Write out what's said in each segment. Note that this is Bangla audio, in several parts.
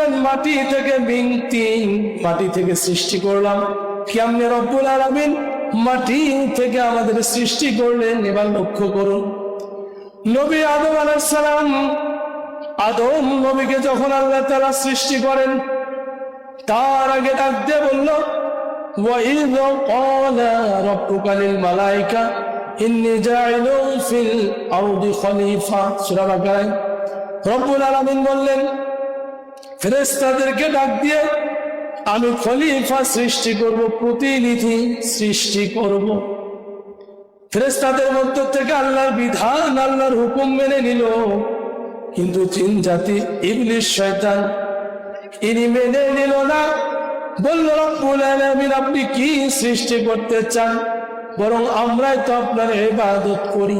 বললেন মাটি থেকে মাটি থেকে সৃষ্টি করলাম। কেমনে রব্বুল আলামিন মাটি থেকে আমাদের সৃষ্টি করলেন এবার লক্ষ্য করুন। নবী আদম আলাইহিস সালাম, আদম নবীকে যখন আল্লাহ তাআলা সৃষ্টি করেন, তার আগে ডাক দিয়ে বলল, وَإِذْ قَالَ رَبُّكَ لِلْمَلَائِكَةِ إِنِّي جَاعِلٌ فِي الْأَرْضِ خَلِيفَةً। সূরা বাকারায় রব্বুল আলামিন বললেন, ফেরেশতাদেরকে ডাক দিয়ে আমি খলিফা সৃষ্টি করব, প্রতিনিধি সৃষ্টি করব। ফেরেশতাদের মধ্য থেকে আল্লাহর বিধান, আল্লাহর হুকুম মেনে নিল, কিন্তু জিন জাতি ইবলিস শয়তান ইনি মেনে নিল না। বলল, রব্বুল আলামিন আপনি কি সৃষ্টি করতে চান? বরং আমরাই তো আপনার ইবাদত করি।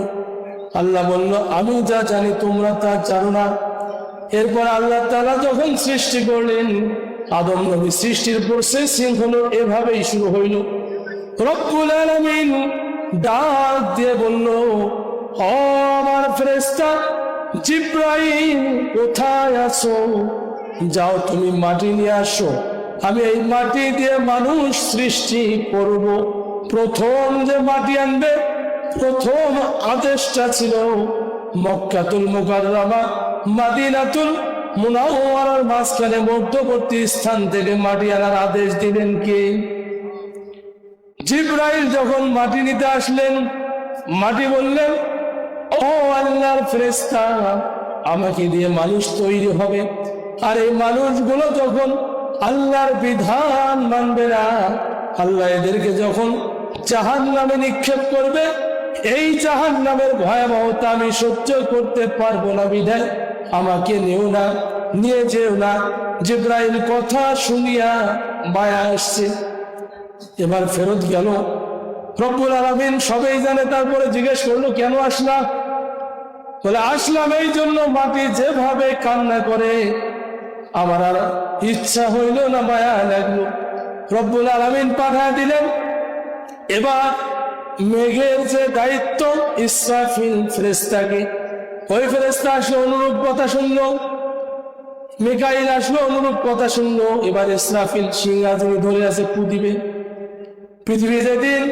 আল্লাহ বলল, আমি যা জানি তোমরা তা জানো না। এরপর আল্লাহ তাআলা যখন সৃষ্টি করলেন, আদম নবী সৃষ্টির প্রসেসিং হলো এভাবেই শুরু হইল। রব্বুল আলামিন ডাক দিয়ে বলল, ও আমার ফেরেশতা জিবরাইল, কোথায় আছো? যাও তুমি মাটি নিয়ে আসো, আমি এই মাটি দিয়ে মানুষ সৃষ্টি করব। প্রথম যে মাটি আনবে, প্রথম আদেশটা ছিল মক্কাতুল মুকাররমা মদিনাতুল মুনাওয়ারার মাঝখানে মধ্যবর্তী স্থান থেকে মাটি আনার আদেশ দিলেন কে? জিবরাইল যখন মাটি নিতে আসলেন, মাটি বললেন, ও আল্লাহর ফেরেশতা, আমাকে দিয়ে মানুষ তৈরি হবে। আর এই মানুষগুলো যখন আল্লাহর বিধান মানবে না, আল্লাহ এদেরকে যখন জাহান্নামে নিক্ষেপ করবে, এই জাহান্নামের ভয়াবহতা আমি সহ্য করতে পারবো না, বিধায় আমাকে নিও না, নিয়ে যেও না। জিবরাইল কথা শুনিয়া মায়া আসছে, এবার ফেরত গেল। রব্বুল আলামিন সবাই জানে, তারপরে জিজ্ঞেস করলো, কেন আসলা? বলে, আসলাম এই জন্য, মাটি যেভাবে কান্না করে আমার আর ইচ্ছা হইল না, মায়া লাগলো। রব্বুল আলামিন পাঠিয়ে দিলেন। এবার মেঘের যে দায়িত্ব, ইসরাফিল ফেরেশতাকে, ওই ফেরেশতা আসলো, অনুরূপ কথা শুনলো। মিকাইল আসলো, অনুরূপ কথা শুনলো। এবার ইসরাফিল সিংহাসনে ধরে আছে, পুদিবে। পৃথিবী যেদিন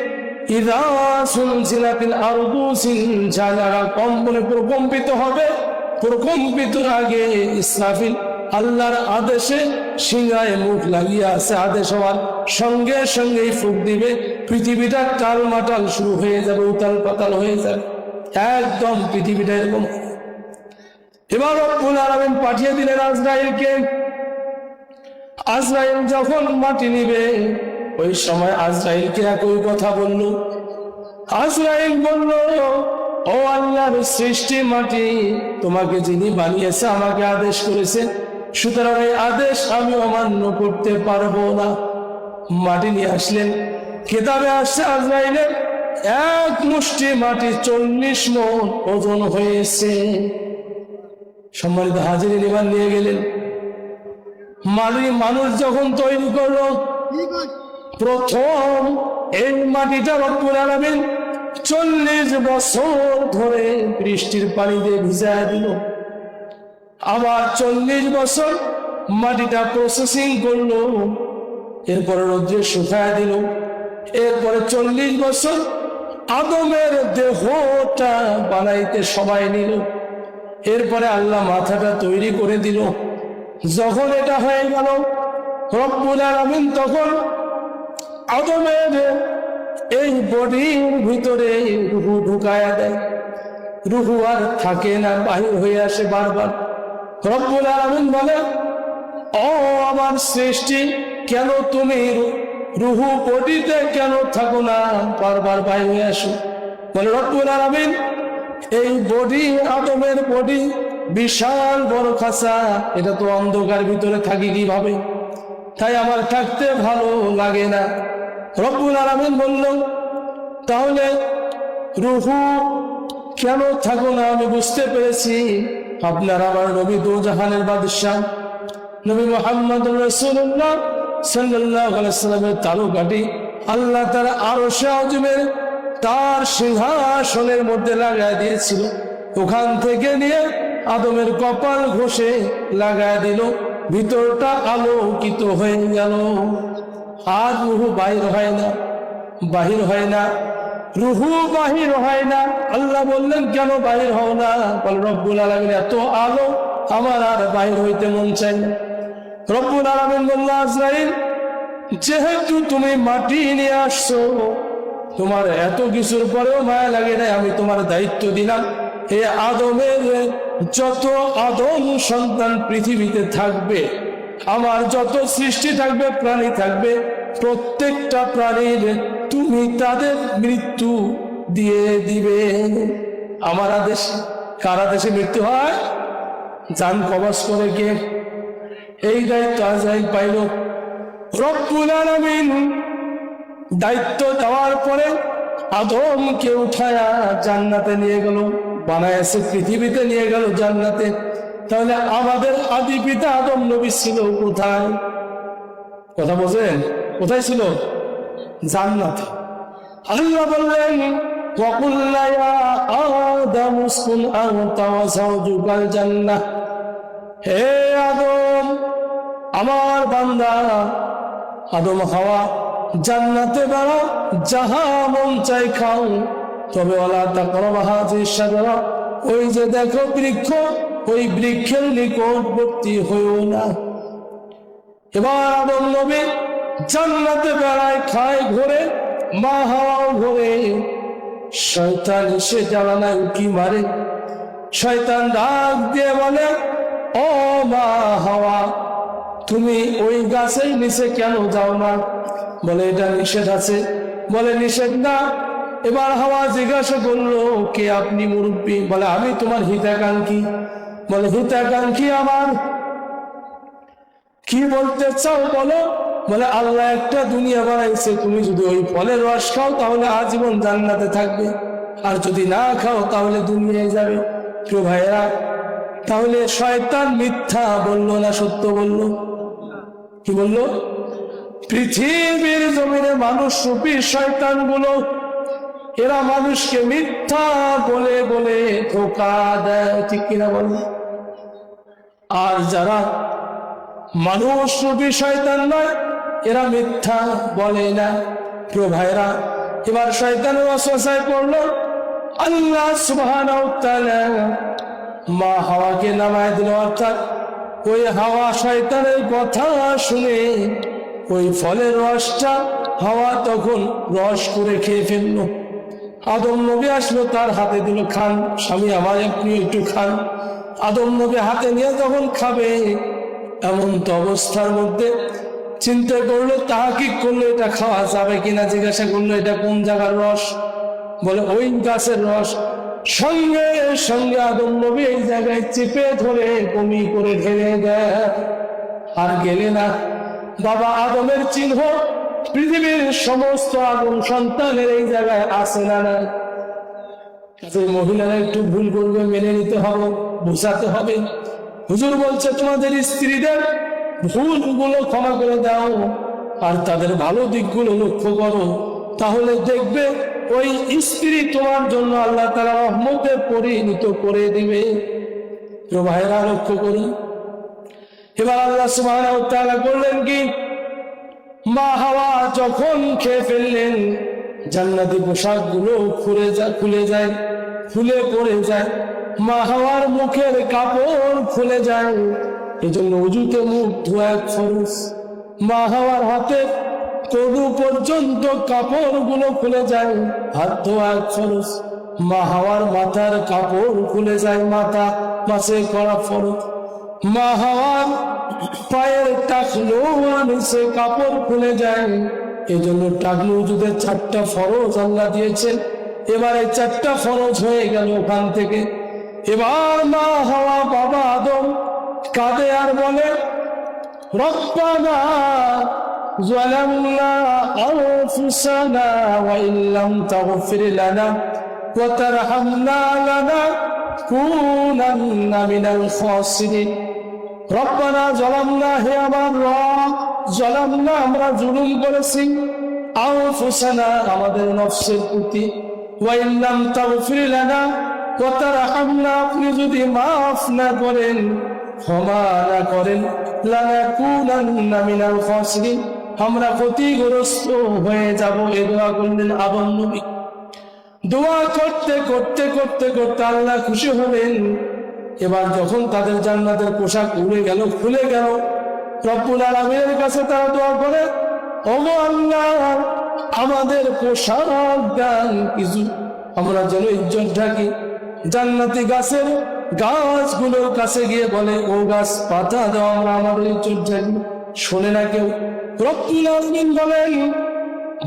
ইযা সুলজিলাতিল আরদু জিলজালাহা কম্পনে প্রকম্পিত হবে, প্রকম্পিতর আগে ইসরাফিল আল্লাহর আদেশে সিংহায় মুখ লাগিয়ে আছে, আদেশ হওয়ার সঙ্গে সঙ্গেই ফুঁক দিবে। পৃথিবীটা টালমাটাল শুরু হয়ে যাবে, উতাল পাতাল হয়ে যাবে, একদম পৃথিবীটা এরকম। এবার রব্বুল আলামিন পাঠিয়ে দিলেন আজরাইলকে। আজরাইল যখন মাটি নিবে, ওই সময় আজরাইলকে একই কথা বলল। আজরাইল বলল, ও আল্লাহর সৃষ্টি মাটি, তোমাকে যিনি বানিয়েছে আমাকে আদেশ করেছে, সুতরাং এই আদেশ আমি অমান্য করতে পারবো না। মাটি নিয়ে আসলেন। কিতাবে আসছে আজরাইলের এক মুষ্টি মাটি 40 মণ ওজন হয়েছে। সম্মানিত হাজিরিন, এবার নিয়ে গেলেন। মানুষ যখন তৈরি করলো, প্রথম এই মাটিটা রব্বুল আলামিন 40 বছর ধরে বৃষ্টির পানি দিয়ে ভিজায় দিল। আবার 40 বছর মাটিটা প্রসেসিং করলো, এরপরে রোদ্রে শুকায় দিল। এরপরে 40 বছর আদমের দেহটা বানাইতে সময় নিল। এরপরে আল্লাহ মাথাটা তৈরি করে দিল। যখন এটা হয়ে গেল, রব্বুল আলামিন তখন আদমের এই বডির ভিতরে রুহু ঢুকায়া দেয়। রুহু আর থাকে না, বাহির হয়ে আসে বারবার। রব্বুল আলামিন বলে, ও আমার সৃষ্টি, কেন তুমি রুহু বডিতে কেন থাকো না, বারবার বাহির হয়ে আসো? বলে, রব্বুল আলামিন এই বডি, আদমের বডি বিশাল বড় খাঁচা, এটা তো অন্ধকার ভিতরে থাকি কিভাবে, তাই আমার থাকতে ভালো লাগে না। রব্বুল আলামিন বলল, তাহলে রুহু কেন থাকো না আমি বুঝতে পেরেছি। আপনার আমার নবী দোজাহানের বাদশা নবী মুহাম্মদুর রাসূলুল্লাহ সাল্লাল্লাহু আলাইহি ওয়াসাল্লামের তালুকাটি আল্লাহ তাআলা আরশে আযমের তার সিংহাসনের মধ্যে লাগায় দিয়েছিল। ওখান থেকে নিয়ে আদমের কপাল ঘষে লাগায় দিল। ভিতরটা আলোকিত হয়ে গেল, আর রুহু বাহির হয় না, বাহির হয় না, রুহু বাহির হয় না। আল্লাহ বললেন কেন বাহির হও না? বল রব্বুল আলামিন এত আলো আমার আর বাহির হইতে মন চাই না। রব্বুল আলামিন বলল আজরাইল, যেহেতু তুমি মাটি নিয়ে আসছো, তোমার এত কিছুর পরেও মায়া লাগে না, আমি তোমার দায়িত্ব দিলাম, হে আদমের যত আদম সন্তান পৃথিবীতে থাকবে, আমার যত সৃষ্টি থাকবে, প্রাণী থাকবে, প্রত্যেকটা প্রাণীর তুমি তাদের মৃত্যু দিয়ে দিবে আমার আদেশে। কার আদেশে মৃত্যু হয়? জান কবজ করে কে? এই দায়িত্ব আজরাইল পাইল। রব্বুল আলামিন দায়িত্ব দেওয়ার পরে আদমকে উঠায়া জান্নাতে নিয়ে গেল, বানায়াছে পৃথিবীতে নিয়ে গেল জান্নাতে। তাহলে আমাদের আদি পিতা আদম নবী ছিল কোথায়? কথা বোঝেন? কোথায় ছিল? জান্নাতে। আল্লাহ বললেন ওয়াকুল্লা ইয়া আদম উসকুন আনতা ওয়া যাওজুকাল জান্নাহ, হে আদম, আমার বান্দা আদম হাওয়া, জান্নাতে বেড়াও, যাহা মন চাই খাও, তবে ওয়ালা তাকরাবু হাযিহিশ শাজারা, ওই যে দেখো বৃক্ষ, ওই বৃক্ষের নিকটবর্তী হইও না। এবার আদম নবী জান্নাতে বেড়ায়, খায়, ঘোরে, মা হাওয়াও ঘোরে। শয়তান এসে জ্বালানায় উকি মারে। শয়তান ডাক দিয়ে বলে, ও মা হাওয়া, তুমি ওই গাছের নিচে কেন যাও না? বলে এটা নিষেধ আছে। বলে নিষেধ না। এবার হাওয়া জিজ্ঞাসা করলো, কে আপনি মুরব্বী? বলে আমি তোমার হিতাকাঙ্ক্ষী। বলে হিতাকাঙ্ক্ষী আমার, কি বলতে চাও বলো? বলে আল্লাহ একটা দুনিয়া বানাইছে, তুমি যদি ওই ফলের রস খাও তাহলে আজীবন জান্নাতে থাকবে, আর যদি না খাও তাহলে দুনিয়ায় যাবে। প্রিয় ভাইয়েরা, তাহলে শয়তান মিথ্যা বললো না সত্য বললো? কি বললো? পৃথিবীর জমিনে মানুষ রূপী শয়তান গুলো, এরা মানুষকে মিথ্যা বলে বলে ধোঁকা দেয়, ঠিক কিনা বলে? আর যারা মানুষ রূপী শয়তান নয়, এরা মিথ্যা বলে না। প্রিয় ভাইরা, এবার শয়তানের ওয়াসওয়াসায় পড়লো। আল্লাহ সুবহানাহু ওয়া তাআলা মা হাওয়াকে নামায় দিল, অর্থাৎ ওই হাওয়া শয়তানের কথা শুনে ওই ফলের রসটা হাওয়া তখন রস করে খেয়ে ফেললো। আদম নবী আসলো, তার হাতে দিল, খান স্বামী আমার, আপনি একটু খান। আদম নবী হাতে নিয়ে যখন খাবে, এমন তো অবস্থার মধ্যে চিন্তা করলো, তাহকিক করলো এটা খাওয়া যাবে কিনা, জিজ্ঞাসা করলো এটা কোন জায়গার রস? বলে ওই গাছের রস। সঙ্গে সঙ্গে আদম নবী এই জায়গায় চেপে ধরে বমি করে ঢেলে দেয়, আর গেলে না। বাবা আদমের চিহ্ন পৃথিবীর সমস্ত আদম সন্তানের এই জায়গায় আসে না। না, মহিলারা একটু ভুল করবে, মেনে নিতে হবে, বোঝাতে হবে। হুজুর বলছে তোমাদের স্ত্রীদের ভুলগুলো ক্ষমা করে দাও, আর তাদের ভালো দিকগুলো লক্ষ্য করো, তাহলে দেখবে ওই স্ত্রী তোমার জন্য আল্লাহ তাআলা রহমতে পরিণত করে দিবে। তো ভাইরা লক্ষ্য করুন। এবার আল্লাহ সুবহানাহু ওয়া তাআলা করলেন কি, মা হাওয়া যখন খেয়ে ফেললেন, জান্নাতি পোশাকগুলো খুলে যায়, খুলে পড়ে যায়। মা হাওয়ার মুখের কাপড় খুলে যায়, এই জন্য উজুতে মুখ ধোয়া এক ফরজ। মা হাওয়ার হাতে কদু পর্যন্ত কাপড়গুলো খুলে যায়, হাত ধোয়া এক ফরজ। মা হাওয়ার মাথার কাপড় খুলে যায়, মাথা মাসে করা ফরজ। মা হাওয়ার পায়ের টাকলো নিচে কাপড় খুলে যায়, এই জন্য টাকলু উজুদের 4টা ফরজ আল্লাহ দিয়েছেন। এবার এই 4টা ফরজ হয়ে গেল ওখান থেকে। এবার মা হাওয়া বাবা আদম কাঁদে আর বলে, রব্বানা যালামনা আনফুসানা ওয়া ইল্লাম তাগফির লানা ওয়া তারহামনা লানাকুনান্না মিনাল খাসিরিন। রব্বানা যালামনা, হে আমার রব, যালামনা আমরা জুলুম করেছি, আনফুসানা আমাদের নফসের প্রতি, ওয়া ইল্লাম তাগফির লানা ওয়া তারহামনা আপনি যদি মাফ না করেন, ক্ষমা না করেন লানাকুনান্না মিনাল খাসিরিন, আমরা ক্ষতিগ্রস্ত হয়ে যাব। এই দোয়া করলেন আদম নবী। দোয়া করতে করতে করতে করতে আল্লাহ খুশি হলেন। এবার যখন তাদের জান্নাতের পোশাক উড়ে গেল, খুলে গেল, রব্বুল আলামিনের কাছে তারা দোয়া করে, ওগো আল্লাহ, আমাদের পোশাক দান কিছু, আমরা যেন ইজ্জত ঢাকি। জান্নাতি গাছগুলোর কাছে গিয়ে বলে, ও গাছ পাতা দাও, আমরা আমাদের ইজ্জত ঢাকি। শোনে না কেউ। রব্বুল আলামিন বলেন,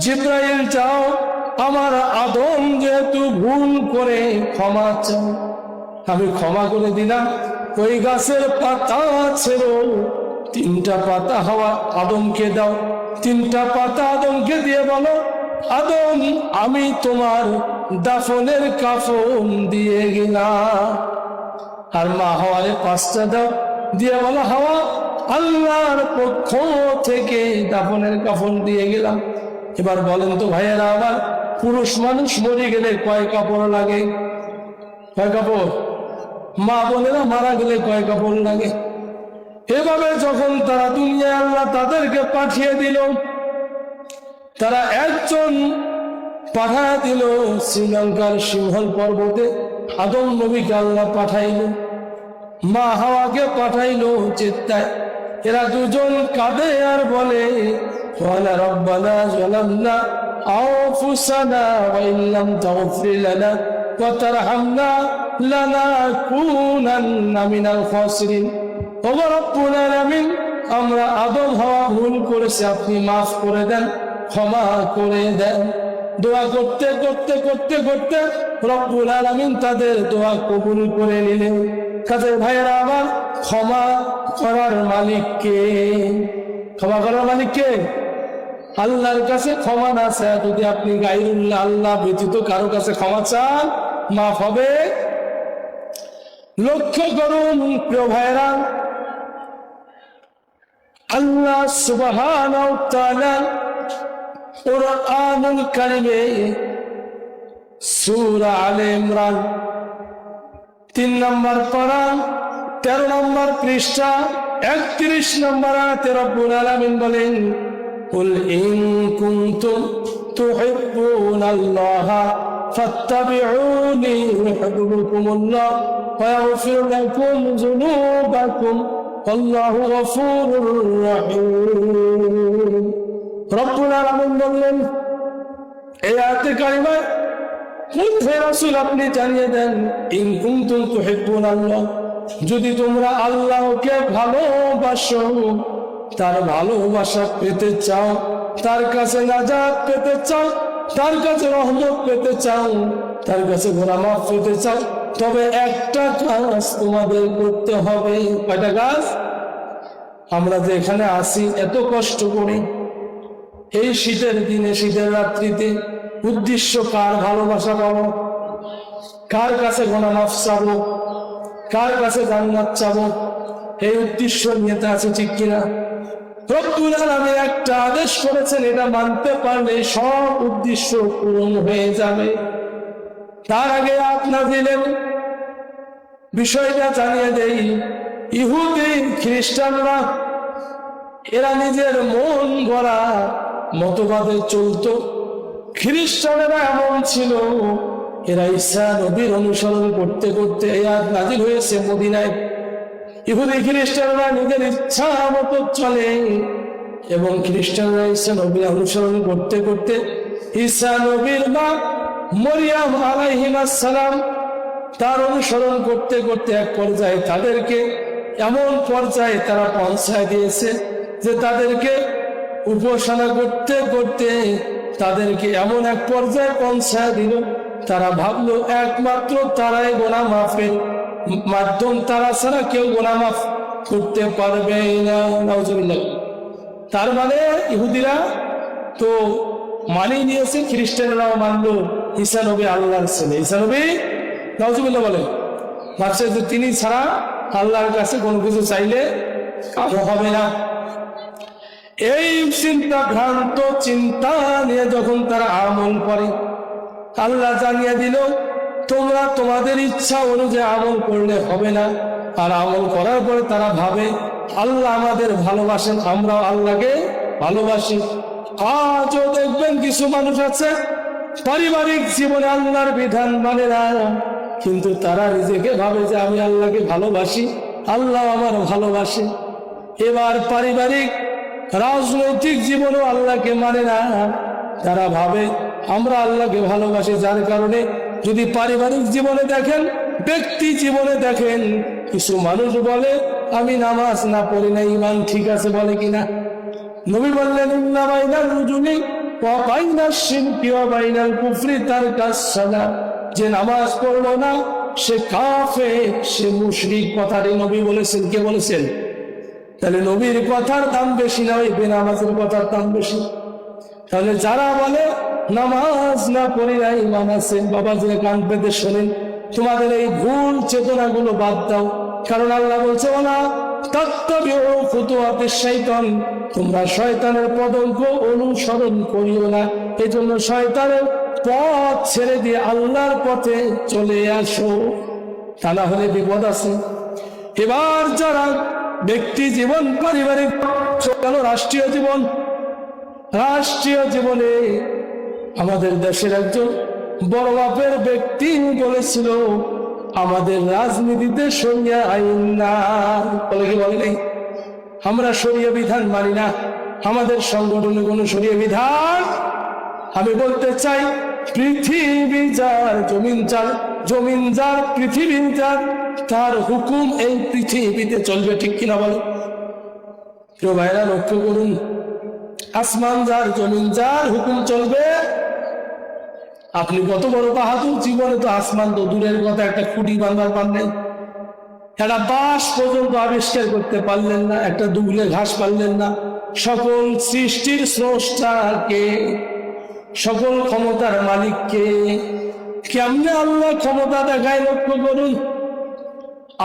জিবরাইল যাও, আমার আদম যেহেতু ভুল করে ক্ষমা চাও, আমি ক্ষমা করে দিলাম। ওই গাছের পাতা ছেড়ো, 3টা পাতা হওয়া আদমকে দাও। 3টা পাতা আদমকে দিয়ে বলো, আদম, আমি তোমার দাফনের কাফন দিয়ে গেলাম। আর মা হাওয়ারে 5টা দাও, দিয়ে বলো, হাওয়া, আল্লাহর পক্ষ থেকে দাফনের কাফন দিয়ে গেলাম। এবার বলেন তো ভাইয়েরা আমার, পুরুষ মানুষ মরে গেলে কয় কাপড় লাগে? কয় কাপড়? মা বোনেরা মারা গেলে কয় কাপড় লাগে? এভাবে যখন তারা দুনিয়ায় আল্লাহ তাদেরকে পাঠিয়ে দিল, তারা একজন পাঠায় দিল শ্রীলঙ্কার সিংহল পর্বতে, আদম নবীকে আল্লাহ পাঠাইল, মা হাওয়াকে পাঠাইল চেত্তায়। এরা দুজন কাঁদে আর বলে, ওয়ালা রব্বানা যালামনা আনফুসানা ওয়া ইল্লাম তাগফির লানা ওয়া তারহামনা লানাকুনান্না মিনাল খাসিরিন। ওগো রব্বুল আলামিন, আমরা আদম হাওয়া ভুল করেছি, আপনি মাফ করে দেন, ক্ষমা করে দেন। দোয়া করতে করতে করতে করতে রব্বুল আলামিন তাদের দোয়া কবুল করে নিলেন। কাজে ভাইয়েরা আমার, ক্ষমা করার মালিক কে? ক্ষমা করার মালিক কে? আল্লাহর কাছে ক্ষমা না চায় যদি আপনি গায়রুল্লাহ, আল্লাহ ব্যতীত কারো কাছে ক্ষমা চান, মাফ হবে? লক্ষ্য করুন প্রিয় ভাইয়েরা, আল্লাহ সুবহানাহু ওয়া তাআলা কুরআনুল কারীমে সূরা আলে ইমরান 3 নম্বর পারা 13 নম্বর পৃষ্ঠা 31 নম্বর আয়াতে রব্বুল আলামিন বলেন, কুল ইন কুনতুম তুহিব্বুনাল্লাহ ফাত্তাবিউনি ইউহিব্বুকুমুল্লাহ ওয়া ইয়াগফির লাকুম যুনুবাকুম আল্লাহু গফুরুর রহিম। রব্বুল আলামিন বললেন এই আয়াতে কারিমায়, হে রাসূল, আপনি জানিয়ে দেন, ইন কুনতুম তুহিব্বুনাল্লাহ, যদি তোমরা আল্লাহকে ভালোবাসো, তার ভালোবাসা পেতে চাও, তার কাছে নাজাত পেতে চাও, তার কাছে রহমত পেতে চাও, তার কাছে গুনাহ মাফ পেতে চাও, তবে একটা কাজ তোমাদের করতে হবে। কয়টা কাজ? আমরা যে এখানে আসি এত কষ্ট করি, এই শীতের দিনে, শীতের রাত্রিতে, উদ্দেশ্য কার? ভালোবাসা পাবো, কার কাছে গুনাহ মাফ চাবো, কার কাছে জান্নাত চাবো, এই উদ্দেশ্য নিয়ে তা আছে, ঠিক কিনা? রব্বুল আলামিন একটা আদেশ করেছেন, এটা মানতে পারলে সব উদ্দেশ্য পূরণ হয়ে যাবে। তার আগে আপনার দিলেন বিষয়টা জানিয়ে দেই, ইহুদি খ্রিস্টানরা এরা নিজের মন গড়া মতবাদে চলতো। খ্রিস্টানেরা এমন ছিল, এরা ঈসা নবীর অনুসরণ করতে করতে এই আয়াত নাযিল হয়েছে মদিনায়। ইহুদি খ্রিস্টানরা নিজের ইচ্ছা মতো চলে এবং খ্রিস্টানরা ঈসা নবীর অনুসরণ করতে করতে ঈসা নবীর মা মরিয়ম আলাইহিস সালাম তার অনুসরণ করতে করতে এক পর্যায়ে তাদেরকে এমন পর্যায়ে তারা পৌঁছায় দিয়েছে যে তাদেরকে উপাসনা করতে করতে তাদেরকে এমন এক পর্যায়ে পৌঁছায় দিল, তারা ভাবলো একমাত্র তারাই গুনাহ মাফের মাধ্যম, তারা ছাড়া কেউ গুনাহ মাফ করতে পারবে না। নাউজুবিল্লাহ। তার মানে ইহুদিরা তো মানিয়ে নিয়েছে, খ্রিস্টানরাও মানলো ঈসা নবী আল্লাহর ছেলে। ঈসা নবী, নাউজুবিল্লাহ বলে, ভাবছে যে তিনি ছাড়া আল্লাহর কাছে কোনো কিছু চাইলে কারো হবে না। এই চিন্তা, ভ্রান্ত চিন্তা নিয়ে যখন তারা আমল করে, আল্লাহ জানিয়ে দিল তোমরা তোমাদের ইচ্ছা অনুযায়ী আমল করলে হবে না, আর আমল করার পরে তারা ভাবে আল্লাহ আমাদের ভালোবাসেন, আমরাও আল্লাহকে ভালোবাসি। আজও দেখবেন কিছু মানুষ আছে পারিবারিক জীবনে আল্লাহর বিধান মানে না, কিন্তু তারা নিজেকে ভাবে যে আমি আল্লাহকে ভালোবাসি, আল্লাহ আমার ভালোবাসে। এবার পারিবারিক রাজনৈতিক জীবনেও আল্লাহকে মানে না, তারা ভাবে আমরা আল্লাহকে ভালোবাসি। যার কারণে যদি পারিবারিক জীবনে দেখেন, ব্যক্তি জীবনে দেখেন, কিছু মানুষ বলে আমি নামাজ না পড়ি না, ইমান ঠিক আছে বলে কিনা? নবী বললেন ইন্না বাইনাল রুজুলি ওয়া বাইনাশ শিরকি ওয়া বাইনাল কুফরি তারকাস সালাত, যে নামাজ পড়লো না সে কাফের, সে মুশরিক। কথাটি নবী বলেছেন। কে বলেছেন? তাহলে নবীর কথার দাম বেশি না ওই বেনামাজের কথার দাম বেশি? তাহলে যারা বলে নামাজ না পড়ি না ইমান আছে, বাবা যে কান পেতে শোনেন, তোমাদের এই ভুল চেতনাগুলো বাদ দাও। কারণ আল্লাহ বলছে ওয়ালা তাত্তাবিউ খুতুওয়াতিশ শাইতান, তোমরা শয়তানের পদঙ্ক অনুসরণ করিও না। এই জন্য শয়তানের পথ ছেড়ে দিয়ে আল্লাহর পথে চলে আসো, তা না হলে বিপদ আছে। এবার যারা ব্যক্তি জীবন, পারিবারিক, রাষ্ট্রীয় জীবন, রাষ্ট্রীয় জীবনে আমাদের দেশের একজন বড় মাপের ব্যক্তি বলেছিল আমাদের রাজনীতিতে শরিয়া আইন না। বলে কি বলে নেই? আমরা শরিয়া বিধান মানি না, আমাদের সংগঠনে কোনো শরিয়া বিধান। আমি বলতে চাই পৃথিবী যার, জমিন যার, জমিন যার, পৃথিবী যার, তার হুকুম এই পৃথিবীতে চলবে, ঠিক কিনা বলো? কেউ ভাইরা লক্ষ্য করুন, আসমান যার, জমিন যার, হুকুম চলবে। আপনি কত বড় বাহাদুর, জীবনে তো আসমান তো দূরের কথা, একটা খুঁটি বাঁধার পারলেন, একটা বাঁশ পর্যন্ত আবিষ্কার করতে পারলেন না, একটা দুবলে ঘাস পারলেন না। সকল সৃষ্টির স্রষ্টাকে, সকল ক্ষমতার মালিককে কেমনে আল্লাহ ক্ষমতা দেখায় লক্ষ্য করুন।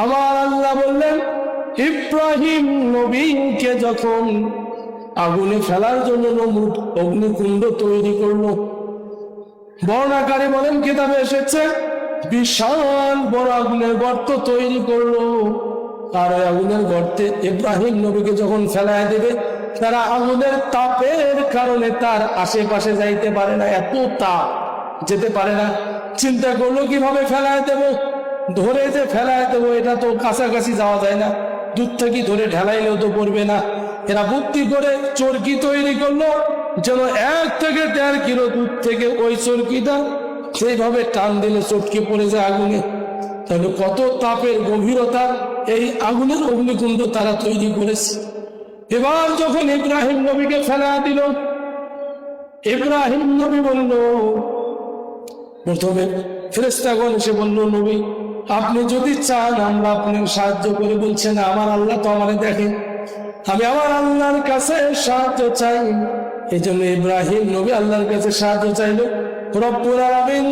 আমার আল্লাহ বললেন ইব্রাহিম নবীকে যখন আগুনে ফেলার জন্য নমরুদ অগ্নিকুণ্ড তৈরি করলো, বর্ণাকারী বলেন কিতাবে এসেছে বিশাল বড় আগুনের গর্ত তৈরি করলো। আর ওই আগুনের গর্তে ইব্রাহিম নবীকে যখন ফেলায় দেবে, তারা আগুনের তাপের কারণে তার আশেপাশে যাইতে পারে না, এত তাপ, যেতে পারে না। চিন্তা করলো কিভাবে ফেলায় দেব, ধরে যে ফেলায় দেবো, এটা তো কাছাকাছি যাওয়া যায় না, দূর থেকে ধরে ঢেলাইলেও তো পড়বে না। এরা বুদ্ধি করে চরকি তৈরি করলো, যেন 1 থেকে 1.5 কিলো দূর থেকে ওই চরকিটা সেইভাবে টান দিলে চটকে পড়ে যায় আগুনে। তাহলে কত তাপের গভীরতা এই আগুনের অগ্নিকুণ্ড তারা তৈরি করেছে। এবার যখন ইব্রাহিম নবীকে ফেলা দিল, ইব্রাহিম নবী বলল, প্রথমে ফেরেশতাগণ এসে বলল নবী আপনি যদি চান আমরা আপনাকে সাহায্য করে। বলছেন আমার আল্লাহ তো আমাকে দেখেন, আমি আমার আল্লাহর কাছে সাহায্য চাই। এই জন্য ইব্রাহিম নবী আল্লাহর কাছে সাহায্য চাইল। রব্বুল আলামিন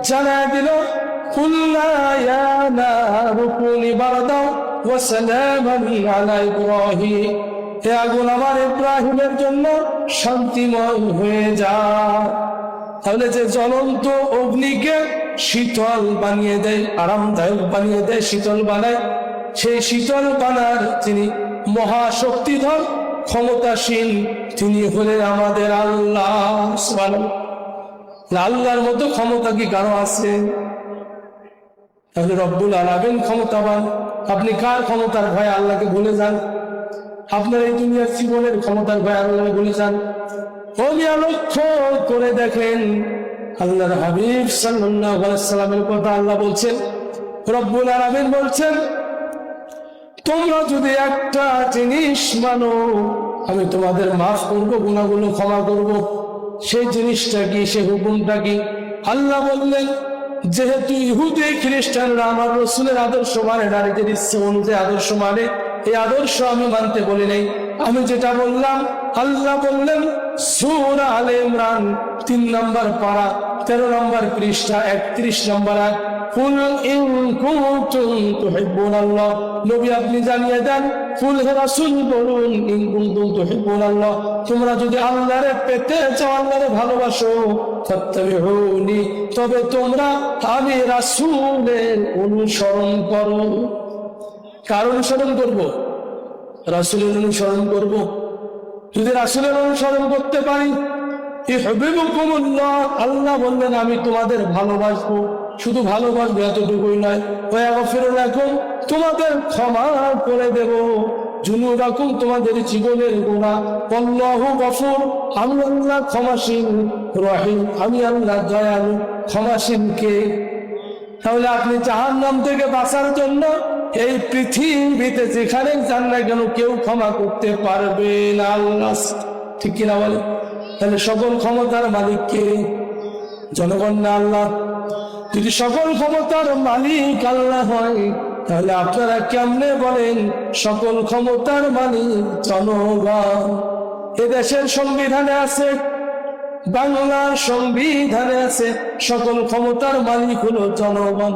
জানায় দিল কুল্লা ইয়া নারু কুনি বারদাও ওয়া সালামান আলা ইব্রাহিম, হে আগুন আমার ইব্রাহিমের জন্য শান্তিময় হয়ে যা। তাহলে যে জ্বলন্ত অগ্নিকে শীতল বানিয়ে দেয়, আরামদায়ক বানিয়ে দেয়, শীতল বানায়, সেই শীতল বানার যিনি মহাশক্তিধর ক্ষমতাসীন, তিনি হলেন আমাদের আল্লাহ। সুবহানাল্লাহ। আল্লাহর মতো ক্ষমতা কি কারো আছে? তাহলে রব্বুল আলামিন ক্ষমতাবান। আপনি কার ক্ষমতার ভয়ে আল্লাহকে ভুলে যান? আপনার এই দুনিয়ার জীবনের ক্ষমতার ভয়ে আল্লাহকে ভুলে যান। লক্ষ্য করে দেখেন আল্লাহর হাবিব সাল্লাল্লাহু আলাইহি সাল্লামের কথা আল্লাহ বলছেন, রব্বুল আলামিন বলছেন তোমরা যদি একটা জিনিস মানো আমি তোমাদের মাফ করবো, গুনাহগুলো ক্ষমা করব। সেই জিনিসটা কি, সে হুকুমটা কি? আল্লাহ বললেন যেহেতু ইহুদি খ্রিস্টানরা আমার রাসূলের আদর্শ মানে, নারীদের ইচ্ছে অনুযায়ী আদর্শ মানে, এই আদর্শ আমি মানতে বলি নাই। আমি যেটা বললাম, আল্লাহ বললেন সূরা আলে ইমরান 3 নম্বর পারা 13 নম্বর পৃষ্ঠা 31 নম্বর আয়াত, কুল ইন কুনতুম তুহিব্বুনাল্লাহ, নবী আপনি জানিয়ে দেন, কুল হে রাসূল বলুন, ইন কুনতুম তুহিব্বুনাল্লাহ, তোমরা যদি আল্লাহরে পেতে চাও, আল্লাহরে ভালোবাসো, ফাত্তাবিউনি, তবে তোমরা আমি রাসূলের অনুসরণ করো। কার অনুসরণ করব? রাসূলের অনুসরণ করব। যদি রাসূলের অনুসরণ করতে পারি, ইউহিব্বুকুমুল্লাহ, আল্লাহ বললেন আমি তোমাদের ভালোবাসবো। শুধু ভালোবাসবো এতটুকুই নয়, ওয়া ইয়াগফিরু লাকুম, তোমাদের ক্ষমা করে দেব যুনুবাকুম, তোমাদের জীবনের গুনাহ। আল্লাহু গফুর, আমি আল্লাহ ক্ষমাশীল, রহিম, আমি আল্লাহ দয়ালু ক্ষমাশীল। কে? তাহলে আপনি জাহান্নাম থেকে বাঁচার জন্য এই পৃথিবীতে যেখানে যান না কেন কেউ ক্ষমা করতে পারবে না, আল্লাহ। ঠিক কিনা বলে? তাহলে সকল ক্ষমতার মালিক কে? জনগণ না আল্লাহ? যদি সকল ক্ষমতার মালিক আল্লাহ হয়, তাহলে আপনারা কেমনে বলেন সকল ক্ষমতার মালিক জনগণ? এদেশের সংবিধানে আছে, বাংলার সংবিধানে আছে, সকল ক্ষমতার মালিক হলো জনগণ।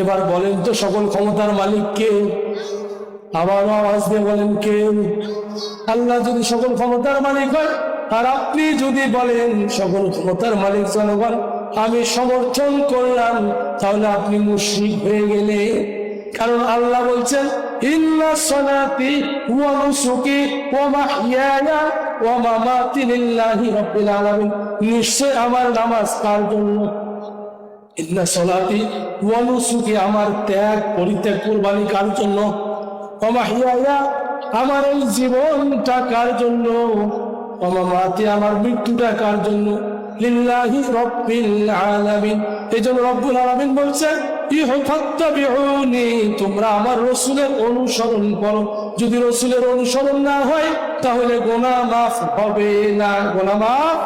এবার বলেন তো সকল ক্ষমতার মালিক কে? আবার আওয়াজ দিয়ে বলেন কে? আল্লাহ যদি সকল ক্ষমতার মালিক হয়, আর আপনি যদি বলেন সকল ক্ষমতার মালিক জনগণ, আমি সমর্থন করলাম, তাহলে আপনি মুশরিক হয়ে গেলে। কারণ আল্লাহ বলছেন ইন্না সলাতি ওয়া নুসুকি ওয়া মাহইয়ায়া ওয়া মামাতি লিল্লাহি রাব্বিল আলামিন, নিশ্চয় আমার নামাজ কার জন্য? ইন্না সলাতি ওয়া নুসুকি, আমার ত্যাগ পরিত্যাগ কুরবানি কার জন্য? ওয়া মাহইয়ায়া, আমার এই জীবনটা কার জন্য? ওয়া মামাতি, আমার মৃত্যুটা কার জন্য? লিল্লাহি রাব্বিল আলামিন। এইজন্য রব্বুল আলামিন বলছেন ইহফাত্তাবিউনি, তোমরা আমার রাসূলের অনুসরণ করো। যদি রাসূলের অনুসরণ না হয় তাহলে গুনাহ মাফ হবে না, গুনাহ মাফ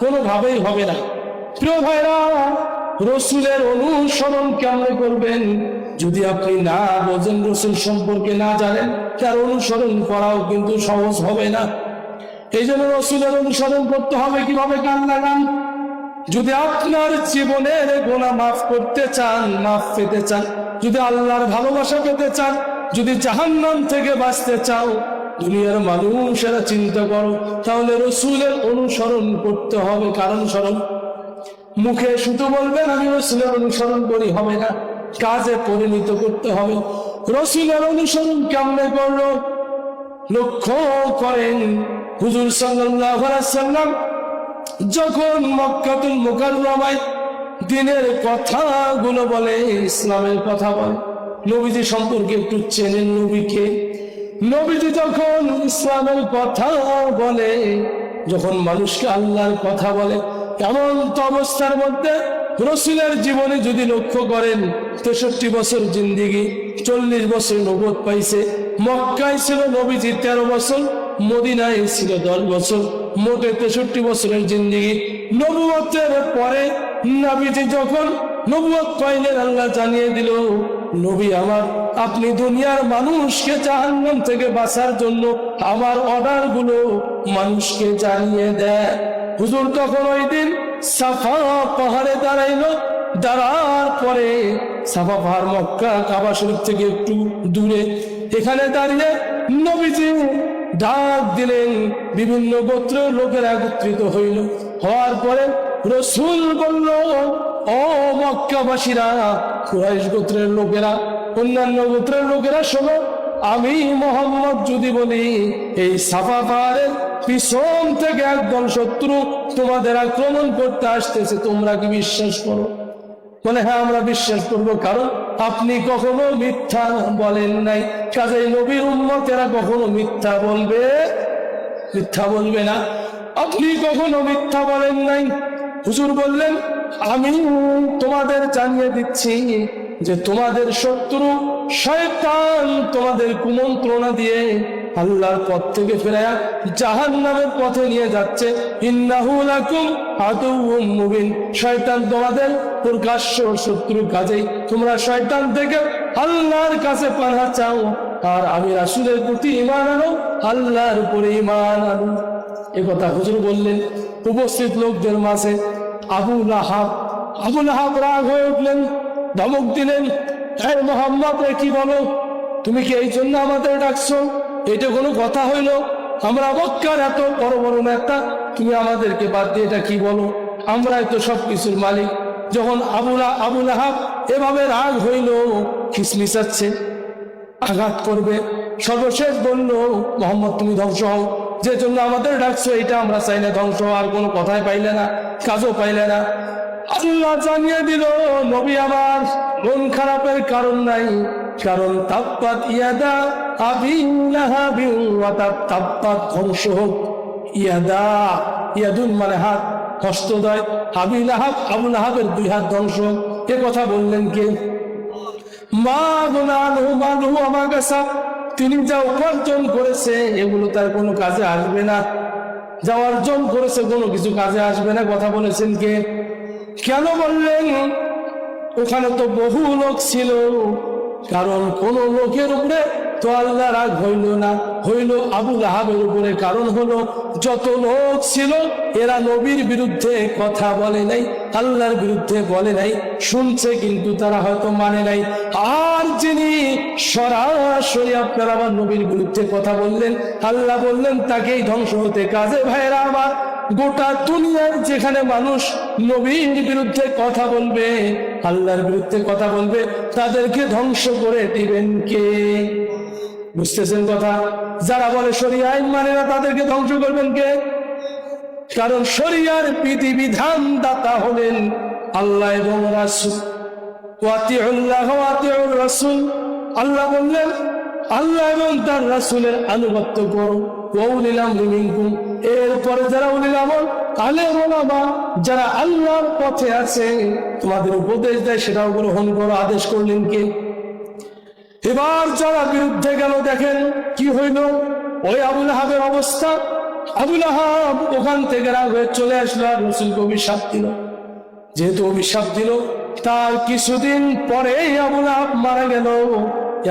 কোনোভাবেই হবে না। প্রিয় ভাইরা, রাসূলের অনুসরণ কেমন করবেন? যদি আপনি না বোঝেন, রাসূল সম্পর্কে না জানেন, তার অনুসরণ করাও কিন্তু সহজ হবে না। এই জন্য রাসূলের অনুসরণ করতে হবে কিভাবে? কান লাগান। যদি আপনার জীবনের গুনাহ মাফ করতে চান, মাফ পেতে চান, যদি আল্লাহর ভালোবাসা পেতে চান, যদি জাহান্নাম থেকে বাঁচতে চাও, দুনিয়ার মানুষেরা চিন্তা করো, তাহলে রাসূলের অনুসরণ করতে হবে। কারণ অনুসরণ মুখে শুধু বলবেন আমি রাসূলের অনুসরণ করি হবে না, কাজে পরিণত করতে হবে। রাসূলের অনুসরণ কেমনে করলো? লক্ষ্য করেন, হুজুর সাল্লাল্লাহু আলাইহি সাল্লাম যখন মক্কাতুল মুকাররমায় দ্বীনের কথাগুলো বলে, ইসলামের কথা বলে, নবীজি সম্পর্কে একটু চেনেন নবীকে। নবীজি যখন ইসলামের কথা বলে, যখন মানুষকে আল্লাহর কথা বলে, এমন তো অবস্থার মধ্যে রাসূলের জীবনে যদি লক্ষ্য করেন, 63 বছর জিন্দেগি, 40 বছর নবুয়ত পাইছে। মক্কায় ছিল নবীজি 13 বছর, মদিনায় ছিল 10 বছর, মোটে 63 বছরের জিন্দেগি। নবুয়তের পরে নবীজি যখন নবুয়ত পাইলেন, আল্লাহ জানিয়ে দিল, নবী আমার, আপনি দুনিয়ার মানুষকে জাহান্নাম থেকে বাঁচার জন্য আমার অর্ডার গুলো মানুষকে জানিয়ে দেয়। হুজুর তখন ওই দিন সাফা পাহাড়ে দাঁড়াইলো। দাঁড়ার পরে সাফা পাহাড় মক্কা কাবা শরীফ থেকে একটু দূরে, এখানে দাঁড়িয়ে নবীজি ডাক দিলেন। বিভিন্ন গোত্রের লোকেরা একত্রিত হইল। হওয়ার পরে রাসূল বলল, ও মক্কাবাসীরা, কুরাইশ গোত্রের লোকেরা, অন্যান্য গোত্রের লোকেরা, শোনো, আমি মুহাম্মদ যদি বলি এই সাফা পাহাড়ের পিছন থেকে একদল শত্রু তোমাদের আক্রমণ করতে আসতেছে, তোমরা কি বিশ্বাস করো? বলে হ্যাঁ, আমরা বিশ্বাস করবো, কারণ আপনি কখনো মিথ্যা বলেন নাই। কাজেই নবীর উম্মতেরা কখনো মিথ্যা বলবে না। আপনি কখনো মিথ্যা বলেন নাই। হুজুর বললেন, আমি তোমাদের জানিয়ে দিচ্ছি যে তোমাদের শত্রু শয়তান তোমাদের কুমন্ত্রণা দিয়ে আল্লাহর পথ থেকে ফেরায়া জাহান্নামের পথে নিয়ে যাচ্ছে। ইন্নাহু লাকুম আদুউম মুবিন, শয়তান তোমাদের প্রকাশ্য শত্রু। কাজেই তোমরা শয়তান থেকে আল্লাহর কাছে পানাহ চাও, আর আমি রাসূলের প্রতি ঈমান আনো, আল্লাহর উপরে ঈমান আনো। এ কথা হুজুর বললেন উপস্থিত লোকদের মাঝে। আবু লাহাব রাগ হয়ে উঠলেন, ধমক দিলেন, হে মুহাম্মদ, কি বলো? তুমি কি এই জন্য আমাদের ডাকছো? এটা কোনো কথা হইল? আমরা মক্কার এত বড় বড় নেতা, তুমি আমাদেরকে বাদ দিয়ে এটা কি বলো? আমরাই তো সবকিছুর মালিক। যখন আবু লাহাব এভাবে রাগ হইল, খিসমিসাচ্ছে, আঘাত করবে। সর্বশেষ বলল, মোহাম্মদ তুমি ধ্বংস হও, যে জন্য আমাদের ডাকছো এটা আমরা চাই না ধ্বংস। আর কোনো কথাই পাইলে না, কাজও পাইলে না। আল্লাহ জানিয়ে দিল, নবী আমার মন খারাপের কারণ নাই, কারণ তাব্বাত ইয়াদা আবি লাহাবিন ওয়া তাব, তাব্বাত ধ্বংস হোক, ইয়াদা, ইয়াদুন মানে হাত, হস্তদ্বয়, আবি লাহাব আবু লাহাবের দুই হাত ধ্বংস। এ কথা বললেন কে? মা গুনাহু মালুহু আমার কাছে, তিনি যা উপার্জন করেছে এগুলো তার কোনো কাজে আসবে না, যা অর্জন করেছে কোনো কিছু কাজে আসবে না। কথা বলেছেন কে? কেন বললেন? ওখানে তো বহু লোক ছিল, কারণ কোন লোকের উপরে তো আল্লাহ রাগ হইল না, হইল আবু লাহাবের উপরে। কারণ হলো যত লোক ছিল এরা নবীর বিরুদ্ধে কথা বলে নাই, আল্লাহর বিরুদ্ধে বলে নাই, শুনছে কিন্তু তারা হয়তো মানে নাই। আর যিনি সরাসরি আপনার আমার নবীর বিরুদ্ধে কথা বললেন, আল্লাহ বললেন তাকেই ধ্বংস হতে কাজে। ভাইরা আমার, গোটা দুনিয়ার যেখানে মানুষ নবীর বিরুদ্ধে কথা বলবে, আল্লাহর বিরুদ্ধে কথা বলবে, তাদেরকে ধ্বংস করে দিবেন কে? বুঝতেছেন কথা? যারা বলে শরিয়া আইন মানে না, তাদেরকে ধ্বংস করবেন কে? কারণ শরিয়ার বিধিবিধান দাতা হলেন আল্লাহ এবং রাসূল। ওয়াতিউল্লাহ ওয়াতিউর রাসূল, আল্লাহ বললেন আল্লাহ এবং তার রাসূলের আনুগত্য করো। ওয়াউলিল আমরি মিনকুম, এরপরে যারা উলিল আমর, আলেম ওলামা, যারা আল্লাহর পথে আছে, তোমাদের উপদেশ দেয় সেটাও গ্রহণ করো। আদেশ করলেন কে? এবার যারা বিরুদ্ধে গেল, দেখেন কি হইল। ওই আবু লাহাবের অবস্থা, আবু লাহাব ওখান থেকে রাগ হয়ে চলে আসলো আর রাসূলকে অভিশাপ দিল। যেহেতু অভিশাপ দিল, তার কিছুদিন পরেই আবু লাহাব মারা গেল।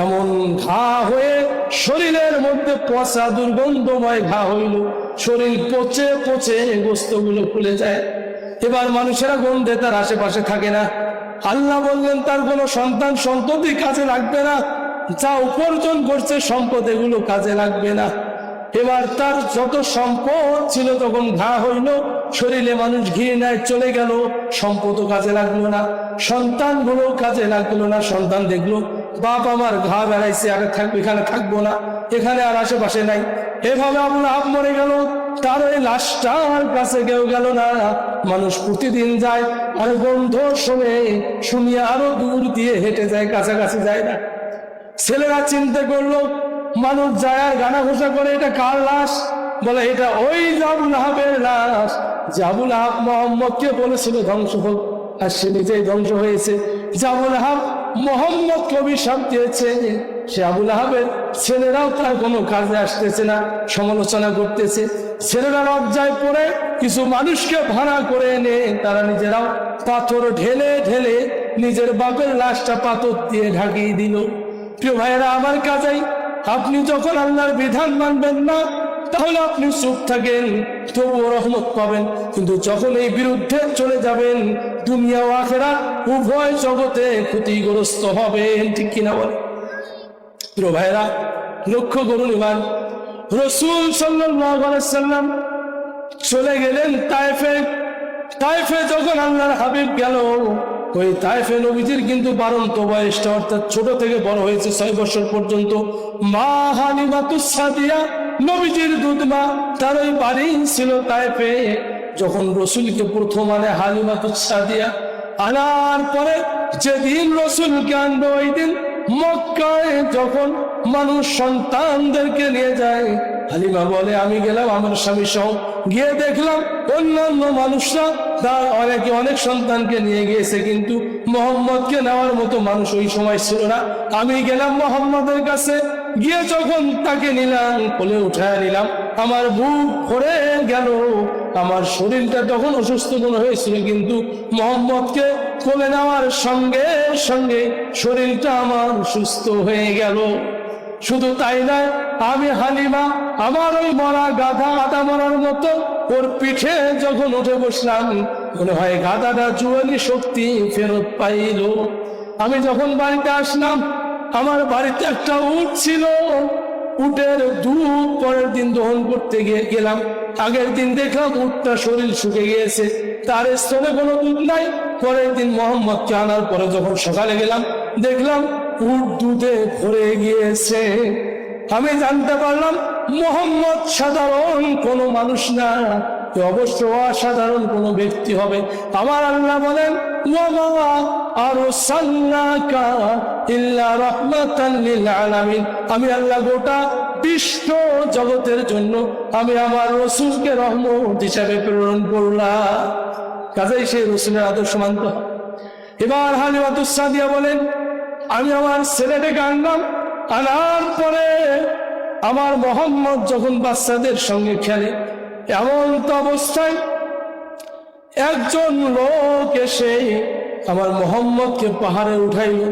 এমন ঘা হয়ে শরীরের মধ্যে পচা দুর্গন্ধময় ঘা হইল, শরীর পচে পচে গোস্তগুলো খুলে যায়। এবার মানুষেরা গন্ধে তার আশেপাশে থাকে না। আল্লাহ বললেন তার কোনো সন্তান সন্ততি কাজে লাগবে না, যা উপার্জন করছে সম্পদ এগুলো কাজে লাগবে না। এবার তার যত সম্পদ ছিল তখন ঘা হইল, শরীরে মানুষ ঘৃণায় চলে গেল, সম্পদও কাজে লাগলো না, সন্তানগুলো কাজে লাগলো না। সন্তান দেখলো বাপ আমার ঘা বেড়াইছে, আগে থাকবে, এখানে থাকবো না, এখানে আর আশেপাশে নাই। এভাবে আবু লাহাব মরে গেল, তার ওই লাশটার কাছে কেউ গেল না। মানুষ প্রতিদিন যায় আর গন্ধ শুনিয়ে আরো দূর দিয়ে হেঁটে যায়, কাছাকাছি যায় না। ছেলেরা চিন্তা করলো, মানুষ যায় আর গানা ঘোষা করে, এটা কার লাশ? বলে এটা ওই আবু লাহাবের লাশ, যে আবু লাহাব মোহাম্মদকে বলেছিল ধ্বংস হোক, আর সে নিজেই ধ্বংস হয়েছে। যে আবু লাহাব মোহাম্মদকে অভিশাপ দিয়েছে, সে আবু লাহাবের ছেলেরাও তার কোনো কাজে আসতেছে না, সমালোচনা করতেছে। ছেলেরা লজ্জায় পড়ে কিছু মানুষকে ভাড়া করে এনে তারা নিজেরাও পাথর ঢেলে ঢেলে নিজের বাপের লাশটা পাথর দিয়ে ঢাকিয়ে দিল। প্রিয় ভাইয়েরা, আমার কাজেই আপনি যখন আল্লাহর বিধান মানবেন না, তাহলে আপনি চুপ থাকেন, তবুও রহমত পাবেন। কিন্তু যখন এই বিরুদ্ধে চলে যাবেন, দুনিয়া ও আখিরাত উভয় জগতে ক্ষতিগ্রস্ত হবেন। ঠিক কিনা বলে? প্রিয় ভাইয়েরা, লক্ষ্য করুন, এবার রাসূল সাল্লাল্লাহু আলাইহি ওয়াসাল্লাম চলে গেলেন তায়েফে। তায়েফে যখন আল্লাহর হাবিব গেল, ওই তায়েফে নবীজির কিন্তু বারন্ত বয়সটা, অর্থাৎ ছোট থেকে বড় হয়েছে 6 বছর পর্যন্ত। মা হালিমাতুস সাদিয়া, নবীজির দুধমা, তার ওই বাড়ি ছিল তায়েফে। যখন রসুলকে প্রথম আনে হালিমাতুস সাদিয়া, আনার পরে যেদিন রসুলকে আনবে ওই দিন মক্কায় যখন মানুষ সন্তানদেরকে নিয়ে যায়, হালিমা বলে আমি গেলাম আমার স্বামী সহ, গিয়ে দেখলাম অন্যান্য মানুষরা তার অনেকে অনেক সন্তানকে নিয়ে গিয়েছে, কিন্তু মোহাম্মদকে নেওয়ার মতো মানুষ ওই সময় ছিল না। আমি গেলাম মোহাম্মদের কাছে, গিয়ে যখন তাকে নিলাম, কোলে উঠায় নিলাম, আমার বুক ভরে গেল। আমার শরীরটা তখন অসুস্থ মনে হয়েছিল, কিন্তু মোহাম্মদকে কোলে নেওয়ার সঙ্গে সঙ্গে শরীরটা আমার সুস্থ হয়ে গেল। শুধু তাই নয়, আমি হালিমা আমার ওই মরা গাধা, আদা মরার মতো ওর পিঠে যখন উঠে বসলাম, মনে হয় গাধাটা জুয়ালি শক্তি ফেরত পাইল। আমি যখন বাড়িতে আসলাম, আমার বাড়িতে একটা উট ছিল, উটের দুধ পরের দিন দহন করতে গেলাম। আগের দিন দেখলাম উটটা শরীর শুকে গিয়েছে, তার স্তনে কোনো দুধ নাই। পরের দিন মোহাম্মদকে আনার পরে যখন সকালে গেলাম, দেখলাম উট দুধে ভরে গিয়েছে। আমি জানতে পারলাম মোহাম্মদ সাধারণ কোনো মানুষ না, অবশ্য অসাধারণ কোনো ব্যক্তি হবে। আমার আল্লাহ বলেন ওয়া আরসালনাকা ইল্লা রাহমাতাল লিল আলামিন, আমি আল্লাহ গোটা বিশ্ব জগতের জন্য আমি আমার রাসূলকে রহমত হিসাবে প্রেরণ করলাম। কাজেই সেই রাসূলের আদর্শ মানতে হবে। এবার হালিমাতুস সাদিয়া বলেন আমি আমার ছেলেটাকে আনলাম, আনার পরে আমার মোহাম্মদ যখন বাচ্চাদের সঙ্গে খেলে এমন তো অবস্থায় একজন লোক এসে আমার মোহাম্মদকে পাহাড়ে উঠাইলো।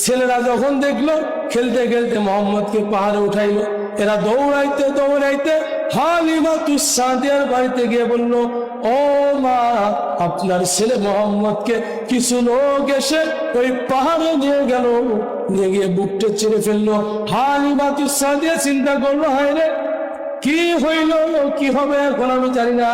ছেলেরা যখন দেখলো খেলতে খেলতে মোহাম্মদকে পাহাড়ে উঠাইলো, এরা দৌড়াইতে দৌড়াইতে হালিমাতুস সাদিয়ার বাড়িতে গিয়ে বলল ও মা, আপনার ছেলে মোহাম্মদকে কিছু লোক এসে ওই পাহাড়ে নিয়ে গেল, নিয়ে গিয়ে বুকটা ছেড়ে ফেললো। হালিমাতুস সাদিয়া চিন্তা করলো হায় রে, কি হইল, কি হবে এখন আমি জানি না,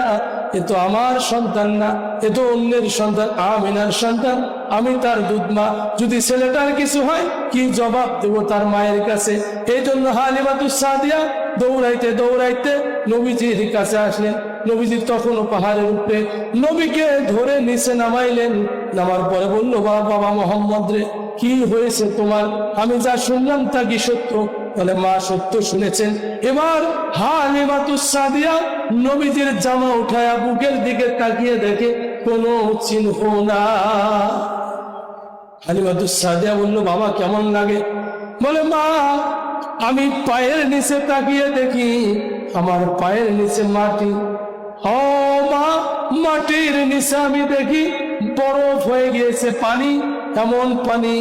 এ তো আমার সন্তান না, এ তো অন্যের সন্তান, আমিনার সন্তান, আমি তার দুধ মা, যদি ছেলেটার কিছু হয় কি জবাব দেবো তার মায়ের কাছে। এই জন্য হালিমাতুস সাদিয়া দৌড়াইতে দৌড়াইতে নবীজির কাছে আসলেন। নবীজি তখনও পাহাড়ের উপরে, নবীকে ধরে নিচে নামাইলেন। নামার পরে বলল বাবা মোহাম্মদ রে, কি হয়েছে তোমার? আমি যা শুনলাম তা কি সত্য? বলে মা সত্য শুনেছেন। এবার হালিমাতুস সাদিয়া নবীজির জামা উঠায়া বুকের দিকে তাকিয়ে দেখে কোনো চিহ্ন না। হালিমাতুস সাদিয়া বলল বাবা কেমন লাগে? বলে মা আমি পায়ের নিচে তাকিয়ে দেখি আমার পায়ের নিচে মাটি। ও মা, মাটির নিচে আমি দেখি বরফ হয়ে গিয়েছে পানি, এমন পানি।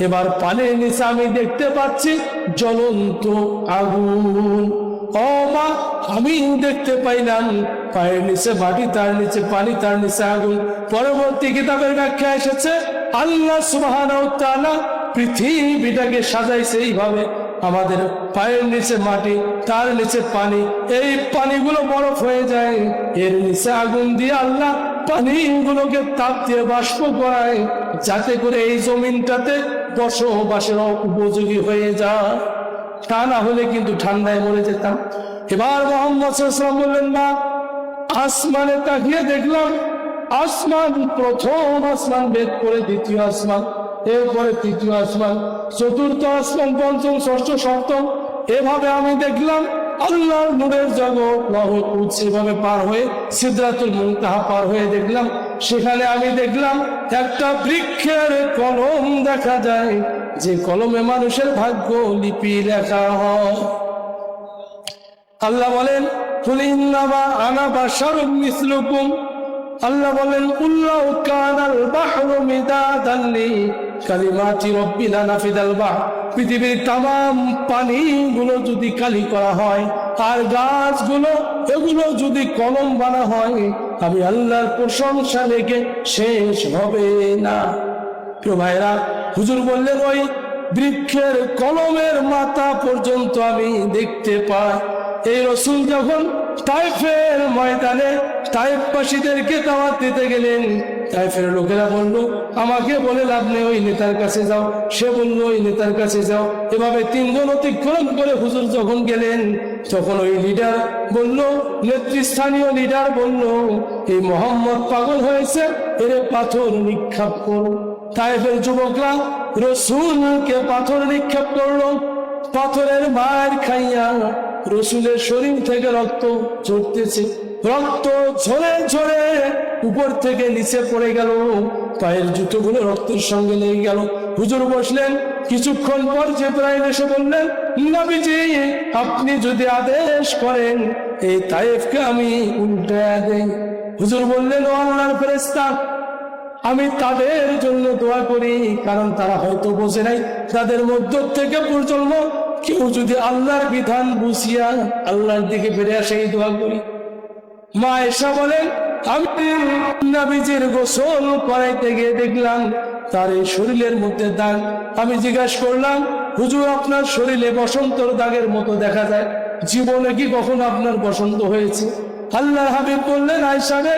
এবার পানির নিচে আমি দেখতে পাচ্ছি জ্বলন্ত আগুন। ও মা, আমি দেখতে পাইলাম পায়ের নিচে মাটি, তার নিচে পানি, তার নিচে আগুন। পরবর্তী কিতাবের ব্যাখ্যা এসেছে আল্লাহ সুবহানাহু ওয়া তাআলা পৃথিবীটাকে সাজাইছে এইভাবে, আমাদের পায়ের নিচে মাটি, তার নিচে পানি, এই পানিগুলো বরফ হয়ে যায়, এর নিচে আগুন দিয়ে আল্লাহ পানিগুলোকে তাপ দিয়ে বাষ্প করায়, যাতে করে এই জমিনটাতে বসবাসের উপযোগী হয়ে যায়, তা না হলে কিন্তু ঠান্ডায় মরে যেতাম। এবার মুহাম্মদ সাল্লাল্লাহু আলাইহি ওয়াসাল্লাম বললেন না, আসমানে তাকিয়ে দেখলাম আসমান, প্রথম আসমান ভেদ করে দ্বিতীয় আসমান, এরপরে তৃতীয় আসমান, চতুর্থ আসমান, পঞ্চম, ষষ্ঠ, সপ্তম, এভাবে আমি দেখলাম আল্লাহর নূরের জগৎ লাহুল কুদস এভাবে পার হয়ে সিদরাতুল মুনতাহা পার হয়ে দেখলাম, সেখানে আমি দেখলাম একটা বৃক্ষের কলম দেখা যায়, যে কলমে মানুষের ভাগ্য লিপি লেখা হয়। আল্লাহ বলেন কুল ইন্নামা আনা বাশারুম মিসলুকুম, আল্লাহ বলেন কুল্লাউ কানাল বাহরু মিদাদান লি কালিমাতি রাব্বি লানাফিদাল বাহর, পৃথিবীর তামাম পানিগুলো যদি কালি করা হয় আর গাছগুলো এগুলো যদি কলম বানা হয়, আমি আল্লাহর প্রশংসা লেগে শেষ হবে না। প্রিয় ভাইরা, হুজুর বললেন ওই বৃক্ষের কলমের মাথা পর্যন্ত আমি দেখতে পাই। এই রাসূল যখন তায়েফের ময়দানে তায়েফবাসীদেরকে দাওয়াত দিতে গেলেন, তায়েফের লোকেরা বলল আমাকে বলে লাভ নেই, ওই নেতার কাছে যাও। সে বলল ওই নেতার কাছে যাও। এভাবে তিনজন অতিক্রম করে হুজুর যখন গেলেন, তখন ওই লিডার বলল, নেতৃস্থানীয় লিডার বলল এই মোহাম্মদ পাগল হয়েছে, এর পাথর নিক্ষেপ করো। তায়েফের যুবকরা রাসূলকে পাথর নিক্ষেপ করলো। পাথরের মার খাইয়া রাসূলের শরীর থেকে রক্ত ঝরতেছে, রক্ত ঝরে ঝরে উপর থেকে নিচে পড়ে গেল, পায়ের জুতোগুলো রক্তের সঙ্গে লেগে গেল। হুজুর বসলেন, কিছুক্ষণ পর জিবরাইল এসে বললেন নবীজি আপনি যদি আদেশ করেন এই তায়েফকে আমি উল্টায়া দেই। হুজুর বললেন ও আল্লাহর ফেরেশতা, আমি তাদের জন্য দোয়া করি, কারণ তারা হয়তো বোঝে নাই তাদের মধ্য থেকে প্রজন্ম কেউ যদি আল্লাহর বিধান বুঝিয়া আল্লাহর দিকে ফিরে আসে, এই দোয়া করি। মা আয়েশা বলেন আমি নবীজির গোসল করাইতে গিয়ে দেখলাম তার এই শরীরের মধ্যে দাগ। আমি জিজ্ঞাসা করলাম হুজুর আপনার শরীরে বসন্তর দাগের মতো দেখা যায়, জীবনে কি কখনো আপনার বসন্ত হয়েছে? আল্লাহর হাবিব বললেন আয়েশা রে,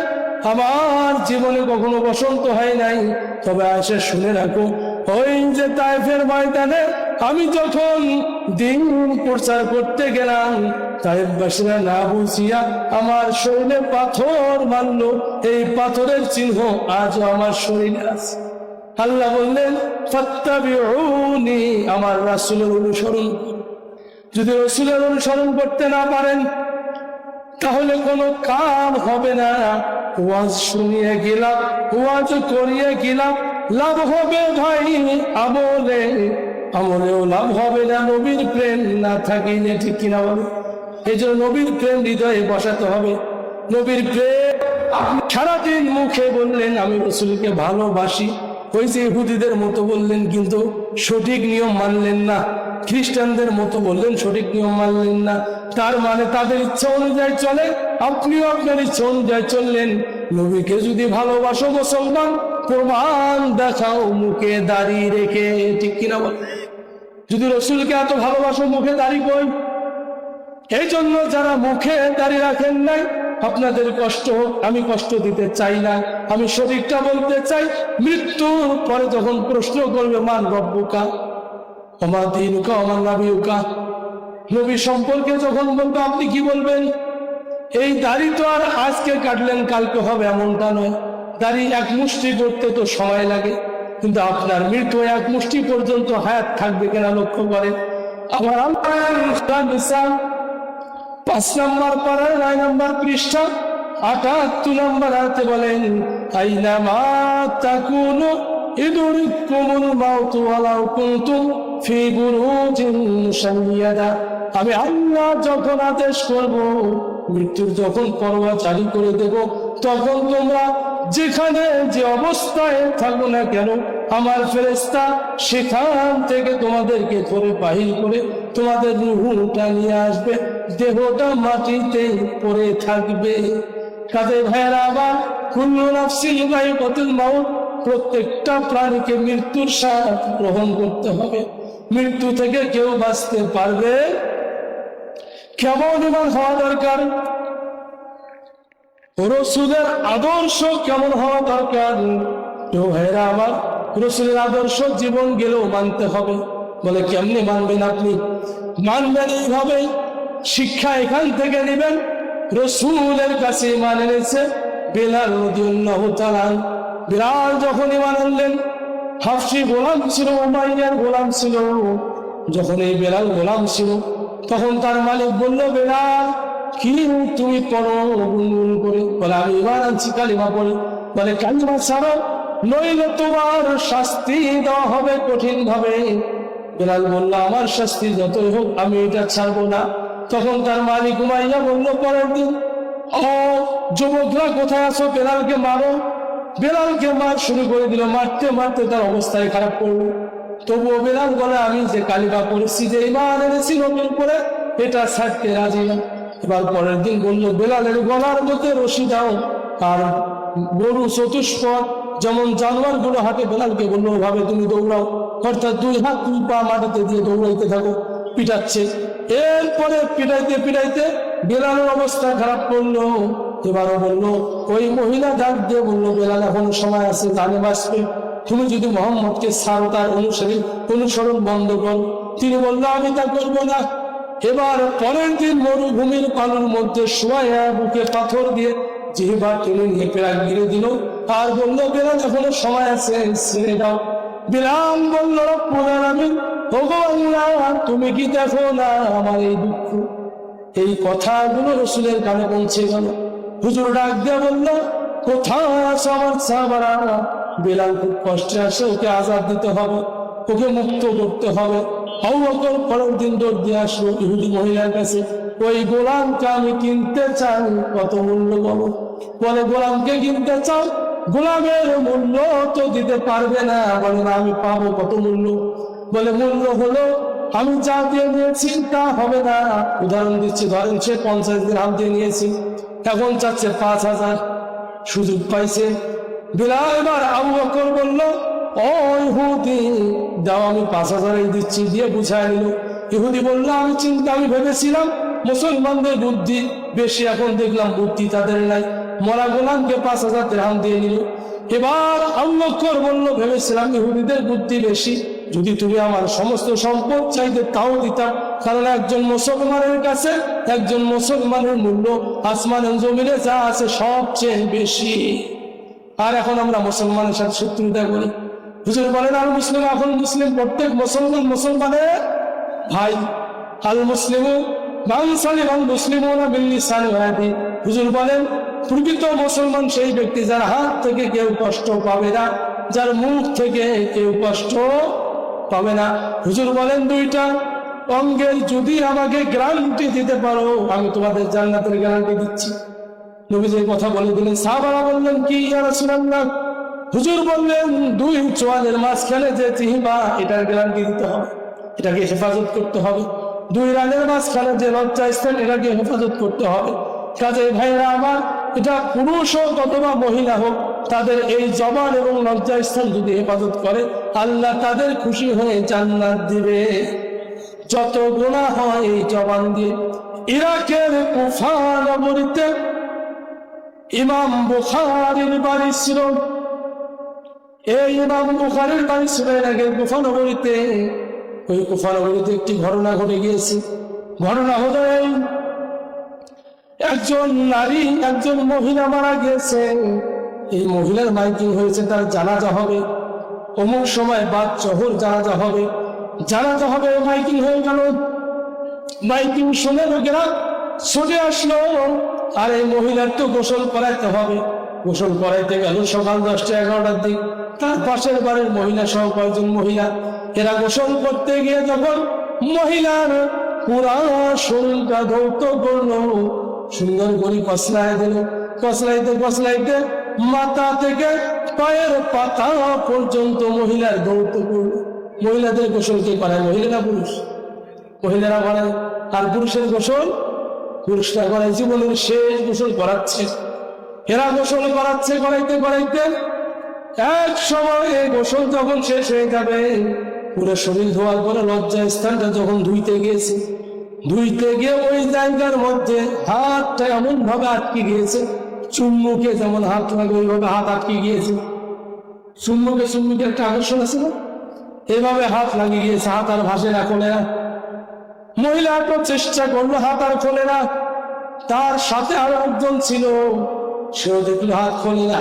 আমার জীবনে কখনো বসন্ত হয় নাই, তবে আয়েশা শুনে রাখো ওই যে তায়েফের ময়দানে আমি যখন দিন প্রচার করতে গেলাম, তায়েফবাসীরা না বুঝিয়া আমার শরীরে পাথর মারলো, এই পাথরের চিহ্ন আজও আমার শরীরে আছে। আল্লাহ বললেন ফাত্তাবিউনি, আমার রাসূলের অনুসরণ করুন। যদি রাসূলের অনুসরণ করতে না পারেন তাহলে কোনো কাম হবে না। ওয়াজ শুনিয়ে গেলাম, ওয়াজ করিয়ে গেলাম, লাভ হবে ভাই আমলে, আমলেও লাভ হবে না নবীর প্রেম না থাকিলে, ঠিক কিনা বলো? এই জন্য নবীর প্রেম হৃদয়ে বসাতে হবে। নবীর প্রেম আপনি সারাদিন মুখে বললেন আমি রাসূলকে ভালোবাসি, ওই যে ইহুদিদের মতো বললেন কিন্তু সঠিক নিয়ম মানলেন না, খ্রিস্টানদের মতো বললেন সঠিক নিয়ম মানলেন না, তার মানে তাদের ইচ্ছা অনুযায়ী চলে, আপনিও আপনার ইচ্ছা অনুযায়ী চললেন। নবীকে যদি ভালোবাসো মুসলমান, প্রমাণ দেখাও মুখে দাড়ি রেখে, ঠিক কিনা বল? যদি রাসূলকে এত ভালোবাসো মুখে দাড়ি কই? এই জন্য যারা মুখে দাড়ি রাখেন নাই আপনাদের কষ্ট হোক, আমি কষ্ট দিতে চাই না, আমি সঠিকটা বলতে চাই। মৃত্যুর পরে যখন প্রশ্ন করবে মান রব্বুকা ওমা দীনুকা ওমা নবিয়ুকা, নবী সম্পর্কে যখন বলবে আপনি কি বলবেন? এই দাড়ি তো আর আজকে কাটলেন কালকে হবে এমনটা নয়, দাড়ি এক মুষ্টি করতে তো সময় লাগে, কিন্তু আপনার মৃত্যু এক মুষ্টি পর্যন্ত হায়াত থাকবে কিনা লক্ষ্য করেন। আমার 5 নম্বর পারার 9 নম্বর পৃষ্ঠা 78 নম্বর আয়াতে বলেন আইনামা তাকুনু ইদরিকুমুল মাউতু ওয়ালাউ কুনতুম ফি বুরুজিন মুশাইয়াদা। আমি আল্লাহ যখন আদেশ করব, মৃত্যুর যখন পরোয়া জারি করে দেব, তখন তোমরা যেখানে যে অবস্থায় থাকো না কেন আমার ফেরেশতা সেখান থেকে তোমাদেরকে ধরে বাহির করে তোমাদের রূহটা নিয়ে আসবে, দেহটা মাটিতে পড়ে থাকবে। কাজে ভাইয়েরা আবার কুল্লু নাফসিন যায়িকাতুল মাউত, প্রত্যেকটা প্রাণীকে মৃত্যুর স্বাদ গ্রহণ করতে হবে। মৃত্যু থেকে কেউ বাঁচতে পারবে? কেমন ইমান হওয়া দরকার? রাসূলের আদর্শ কেমন হওয়া দরকার? তো ভাইরা আমার, রাসূলের আদর্শ জীবন গেলেও মানতে হবে। বলে কেমনে মানবেন আপনি? মানবেন এইভাবে, শিক্ষা এখান থেকে নেবেন। রাসূলের কাছে ঈমান এনেছে বেলাল রাদিয়াল্লাহু তাআলা। বেলাল যখন ঈমান আনলেন, হাফসি গোলাম ছিল, উমাইয়ার গোলাম ছিল। যখন এই বেলাল গোলাম ছিল তখন তার মালিক বলল বেলাল কি তুমি পড়ো গুনগুন করে? বলে আমি ঈমান আনছি, কালিমা পড়ি। বলে কালিমা ছাড়ো নইলে তোমার শাস্তি দেওয়া হবে কঠিন ভাবে। বেলাল বলল আমার শাস্তি যতই হোক আমি এটা ছাড়বো না। তখন তার মালিক উমাইয়া বলল পরের দিন, ও যুবকরা কোথায় আছো, বেলালকে মারো। বেলালকে মার শুরু করে দিল, মারতে মারতে তার অবস্থায় খারাপ করলো। তবুও বেলাল বলে আমি যে কালিমা পড়েছি, যে ঈমান এনেছি নতুন করে, এটা ছাড়তে রাজি না। এবার পরের দিন বললো বেলালের গলার মধ্যে রশি দাও, আর গরু চতুষ্পদ যেমন জানোয়ার গুলো হাতে, বেলালকে বললো ওভাবে তুমি দৌড়াও, অর্থাৎ 2 হাত 2 পা মাটিতে দিয়ে দৌড়াইতে থাকো। পিটাচ্ছে, এরপরে পিটাইতে পিটাইতে বেলালের অবস্থা খারাপ করলো। এবারও বললো, ওই মহিলা ডাক দিয়ে বললো বেলাল এখন সময় আছে, জানে বাঁচবে, তুমি যদি মোহাম্মদকে ছাড়ো, তার অনুসরণ বন্ধ করো। তিনি বললো আমি তা করবো না। এবার পরের দিন মরুভূমির পানির মধ্যে শোয়া বুকে পাথর দিয়ে জিহ্বা টেনে নিয়ে পেরাক গিরে দিল, আর বললো বেলাল এখনো সময় আছে, ছেড়ে দাও। বেলাল বলল রব্বুল আলামিন, ওগো আল্লাহ তুমি কি দেখো না আমার এই দুঃখ? এই কথাগুলো রাসূলের কানে পৌঁছে গেল। হুজুর ডাক দিয়ে বলল কোথায় আছে আমার সাহাবারা? বেলাল খুব কষ্টে আসে, ওকে আজাদ দিতে হবে, ওকে মুক্ত করতে হবে। আবু বকর পরের দিন দৌড় দিয়ে আসলো ইহুদি মহিলার কাছে, ওই গোলামকে আমি কিনতে চাই, কত মূল্য বলো? বলে গোলামকে কিনতে চাও, গোলামের মূল্য তো দিতে পারবে না। বলে না আমি পাবো, কত মূল্য? বলে মূল্য হলো আমি যা দিয়ে নিয়েছি তা হবে না। উদাহরণ দিচ্ছি, ধরেন সে 50 দিরহাম দিয়ে নিয়েছি, এখন চাচ্ছে 5000। সুযোগ পাইছে বেলাল। এবার আবু বকর বলল ও ইহুদি দাও, আমি 5000 দিচ্ছি, দিয়ে বুঝায় নিল। ইহুদি বলল আমি ভেবেছিলাম মুসলমানদের বুদ্ধি বেশি, এখন দেখলাম বুদ্ধি তাদের নাই। মরা গোলামকে 5000 দিরহাম দিয়ে নিল। এবার আবু বকর বলল, ভেবেছিলাম ইহুদিদের বুদ্ধি বেশি, যদি তুমি আমার সমস্ত সম্পদ চাইতে তাও দিতাম, কারণ একজন মুসলমানের কাছে একজন মুসলমানের মূল্য আসমান জমিনে যা আছে সবচেয়ে বেশি। আর এখন আমরা মুসলমানের সাথে শত্রুতা করি। হুজুর বলেন আল মুসলিম, এখন মুসলিম প্রত্যেক মুসলমানের ভাই। আল মুসলিম হুজুর বলেন প্রকৃত মুসলমান সেই ব্যক্তি যার হাত থেকে কেউ কষ্ট পাবে না, যার মুখ থেকে কেউ কষ্ট পাবে না। হুজুর বলেন দুইটা অঙ্গের যদি আমাকে গ্যারান্টি দিতে পারো, আমি তোমাদের জান্নাতের গ্যারান্টি দিচ্ছি। নবীজির কথা বলে দিলেন। সাহাবারা বললেন, কি ইয়া রাসূলুল্লাহ? হুজুর বললেন, দুই চোয়ালের মাঝখানে যে চিহিবা, এটার গ্যারান্টি দিতে হবে, এটাকে হেফাজত করতে হবে। দুই রানের মাঝখানে যে লজ্জাস্থান, এটাকে হেফাজত করতে হবে। কাজে ভাইরা আমার, এটা পুরুষ হোক অথবা মহিলা হোক, তাদের এই জবান এবং লজ্জাস্থান যদি হেফাজত করে, আল্লাহ তাদের খুশি হয়ে জান্নাত দিবে। যত গুনাহ হয় এই জবান দিয়ে। ইরাকের কুফা নগরীতে ইমাম বুখারীর বাড়ি ছিল। এই ইমাম বুখারীর বাড়ি ছিল ইরাকের কুফা নগরীতে। ওই কুফা নগরীতে একটি ঘটনা ঘটে গিয়েছে। ঘটনা হলো একজন নারী, একজন মহিলা মারা গিয়েছে। এই মহিলার মাইকিং হয়েছে, তার জানাজা হবে অমুক সময়, বাদ জোহর জানাজা হবে। জানাজা হবে, মাইকিং হয়ে গেল। মাইকিং শুনে লোকেরা ছুটে আসলো। আর এই মহিলার তো গোসল করাইতে হবে। গোসল করাইতে গেল সকাল 10টা-11টার দিক। তার পাশের বাড়ির মহিলা সহ কয়েকজন মহিলা, এরা গোসল করতে গিয়ে যখন মহিলার পুরা শরীরটা ধৌত করলো, সুন্দর করে কসলাই দিল। কসলাইতে কসলাইতে মাথা থেকে পায়ের পাতা পর্যন্ত মহিলার ধৌত করলো। মহিলাদের গোসল কে করায়? মহিলারা পুরুষ? মহিলারা করায়। আর পুরুষের গোসল পুরুষরা করায়। জীবনের শেষ গোসল করাচ্ছে এরা। গোসল করাচ্ছে, করাইতে করাইতে এক সময় এই গোসল যখন শেষ হয়ে যাবে, পুরো শরীর ধোয়ার পরে লজ্জা স্থানটা যখন ধুইতে গিয়েছে, ধুইতে গিয়ে ওই জায়গার মধ্যে হাতটা এমন ভাবে আটকে গিয়েছে, চুম্বুকে যেমন হাত লাগে ওইভাবে হাত আটকে গিয়েছে। চুম্বুকে একটা আকর্ষণ আছে না, এভাবে হাত লাগিয়ে গিয়েছে। হাত আর ভাসে না, খোলে না। মহিলা তো চেষ্টা করলো, হাত আর খোলে না। তার সাথে আরো একজন ছিল, সেও দেখলো হাত খোলে না।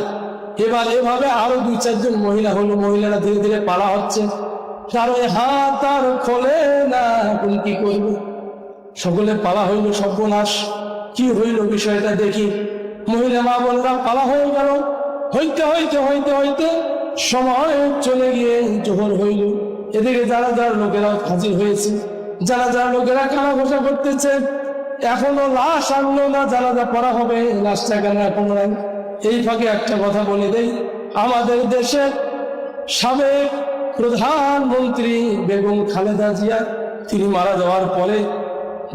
এবার এভাবে আরো 2-4 জন মহিলা হলো। মহিলারা ধীরে ধীরে পালা হচ্ছে, কারো হাত আর খোলে না। এখন কি করবে? সকলে পালা হইল। সর্বনাশ, কি হইল বিষয়টা দেখি। মহিলা মা বোনেরা পালা হয়ে গেল। হইতে হইতে হইতে হইতে সময় চলে গিয়ে জোহর হইল। এদিকে জানাজার লোকেরা হাজির হয়েছে। জানাজার লোকেরা কানা ঘোষা করতেছে, এখনো লাশ আনলো না, জানাজা পড়া হবে, লাশটা কেন এখনো নাই? এই ফাঁকে একটা কথা বলে দেই, আমাদের দেশের সাবেক প্রধানমন্ত্রী বেগম খালেদা জিয়া, তিনি মারা যাওয়ার পরে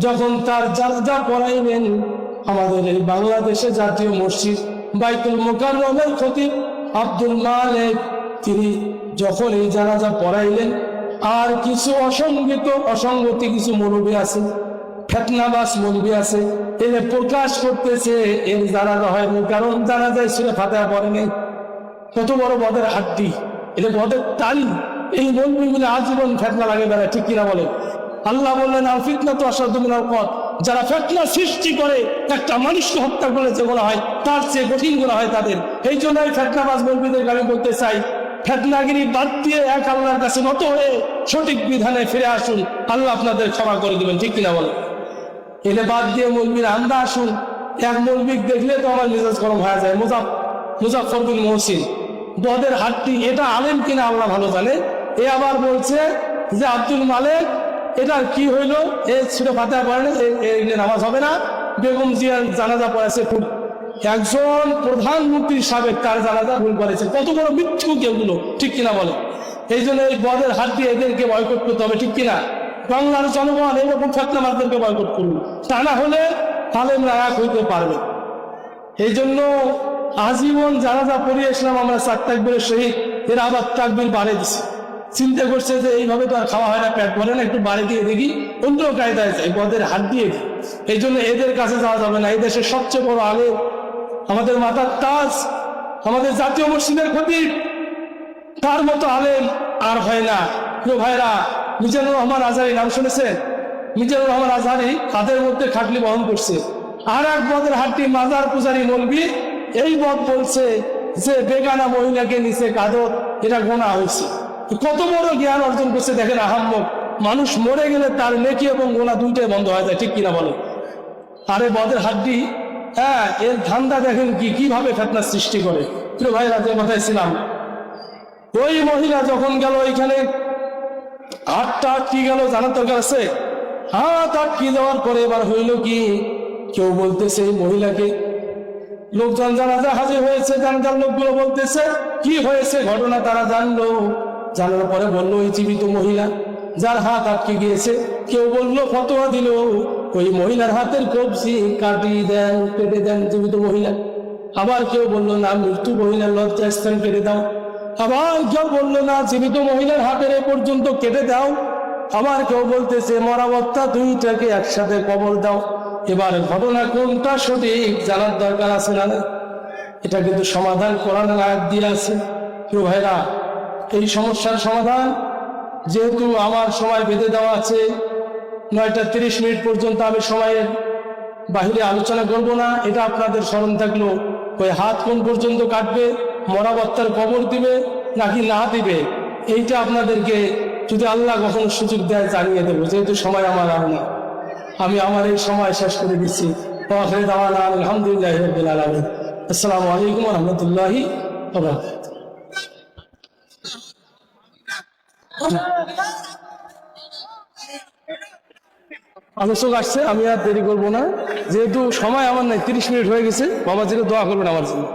যখন তার জানাজা পড়াইলেন, আমাদের এই বাংলাদেশে জাতীয় মসজিদ বাইতুল মুকাররমের খতিব আব্দুল মালেক, তিনি যখন এই জানাজা পড়াইলেন, আর কিছু অসঙ্গতি কিছু মৌলবী আছে, ফেতনাবাস মৌলবী আছে, এনে প্রকাশ করতেছে এর জানাজা হয়নি, কারণ জানাজায় সূরা ফাতিহা পড়ে নেই। কত বড় বদের হাড্ডি, এটা বদের তালি। এই মৌলবীগুলো আজীবন ফেতনা লাগে বেড়ায়, ঠিক কিনা বলে? আল্লাহ বললেন, আল ফিতনা তো আসাদু মিনাল কতল। যারা ফেতনা সৃষ্টি করে, একটা মানুষকে হত্যা করে যে গুনাহ হয়, তার চেয়ে কঠিন গুনাহ হয় তাদের। এই জন্যই ফেতনাবাজ মৌলবীদেরকে আমি বলতে চাই, ফেতনাগিরি বাদ দিয়ে এক আল্লাহর কাছে নত হয়ে সঠিক বিধানে ফিরে আসুন, আল্লাহ আপনাদের ক্ষমা করে দিবেন, ঠিক কিনা বলে? এলে বাদ দিয়ে মৌলবীরা আমরা আসুন। এক মৌলবী দেখলে তো আমার মেজাজ গরম হয়ে যায়। মুজাফফর বিন মুহসিন, বদের হাড্ডি, এটা আলেম কিনা আল্লাহ ভালো জানে। এ আবার বলছে যে আব্দুল মালেক, এটা কি হইলো, এ সূরা ফাতিহা পড়ে না, নামাজ হবে না। বেগম জিয়ার জানাজা পড়েছে, একজন প্রধানমন্ত্রী সাবেক, তার জানাজা ভুল করেছে। কত বড় মিথ্যুক এগুলো, ঠিক কিনা বলে? এই জন্য এই বদের হাত দিয়ে এদেরকে বয়কট করতে হবে, ঠিক কিনা? বাংলার জনগণ এইরকম ফেতনাবাজদেরকে বয়কট করুন, তা না হলে আলেমরা এক হইতে পারবে। এই জন্য আজীবন জানাজা পড়িয়ে আসলাম আমরা 4 তাকবীরের শহীদ, এরা আবার তাকবীর বাড়িয়ে দিচ্ছে। চিন্তা করছে যে এইভাবে তো আর খাওয়া হয় না, পেট ভরে না, একটু বাড়ি দিয়ে দেখি, অন্য কায়দায় যায়, বদের হাত দিয়ে। এই জন্য এদের কাছে যাওয়া যাবে না। এই দেশের সবচেয়ে বড় আলেম, আমাদের মাথার তাজ আমাদের জাতীয় মসজিদের খতিব, তার মতো আলেম আর হয় না। প্রিয় ভাইরা, মিজানুর রহমান আজহারী নাম শুনেছেন? মিজানুর রহমান আজহারী হাতের মধ্যে খাটলি বহন করছে। আর এক বদের হাটটি মাজার পূজারী মৌলবি এই বদ বলছে যে বেগানা মহিলাকে নিচে কাঁদত, এটা গোনা হয়েছে। কত বড় জ্ঞান অর্জন করছে দেখেন আহাম্মক। মানুষ মরে গেলে তার নেকি এবং গোনা দুইটাই বন্ধ হয়ে যায়, ঠিক কিনা বলে? আরে বদের হাড্ডি, হ্যাঁ, এর ধান্দা দেখেন কিভাবে ফেতনা সৃষ্টি করে। প্রিয় ভাইরা, যে কথায় ছিলাম, ওই মহিলা যখন গেল ওইখানে হাতটা আটকি গেল, জানার দরকার আছে? হাত আটকি যাওয়ার পরে এবার হইল কি, কেউ বলতেছে এই মহিলাকে, লোকজন জানাজা হাজির হয়েছে, জানাজার লোকগুলো বলতেছে কি হয়েছে ঘটনা তারা জানলো। জানার পরে বললো ওই জীবিত মহিলা যার হাত আটকে গিয়েছে, কেউ বললো ফতোয়া দিল ওই মহিলার হাতের কবজি কাটিয়ে দেন, কেটে দেন জীবিত মহিলা। আবার কেউ বললো না, মৃত্যু মহিলার লজ্জাস্থান কেটে দাও। আবার কেউ বললো না, জীবিত মহিলার হাতের এ পর্যন্ত কেটে দাও। আবার কেউ বলতেছে মরাবত্তা দুইটাকে একসাথে কবর দাও। এবার ঘটনা কোনটা সঠিক জানার দরকার আছে না? এটা কিন্তু সমাধান কোরআনের আয়াত দিয়ে আছে। কেউ ভাইরা, এই সমস্যার সমাধান যেহেতু আমার সময় বেঁধে দেওয়া আছে, 9টা 30 মিনিট পর্যন্ত আমি সময়ের বাহিরে আলোচনা করব না। এটা আপনাদের স্মরণ থাকলো, ওই হাত কোন পর্যন্ত কাটবে, মরাবত্তার কবর দিবে নাকি না দিবে, এইটা আপনাদেরকে যদি আল্লাহ কখনো সুযোগ দেয় জানিয়ে দেবো। যেহেতু সময় আমার আর না, আমি আমার এই সময় শেষ করে দিচ্ছি। আলহামদুলিল্লাহ রাব্বিল আলামিন। আসসালামু আলাইকুম ওয়া রাহমাতুল্লাহি ওয়া বারাকাতুহু। আলোচক আসছে, আমি আর দেরি করবো না, যেহেতু সময় আমার নাই, 30 মিনিট হয়ে গেছে। বাবা যেটা দোয়া করবেন আমার জন্য।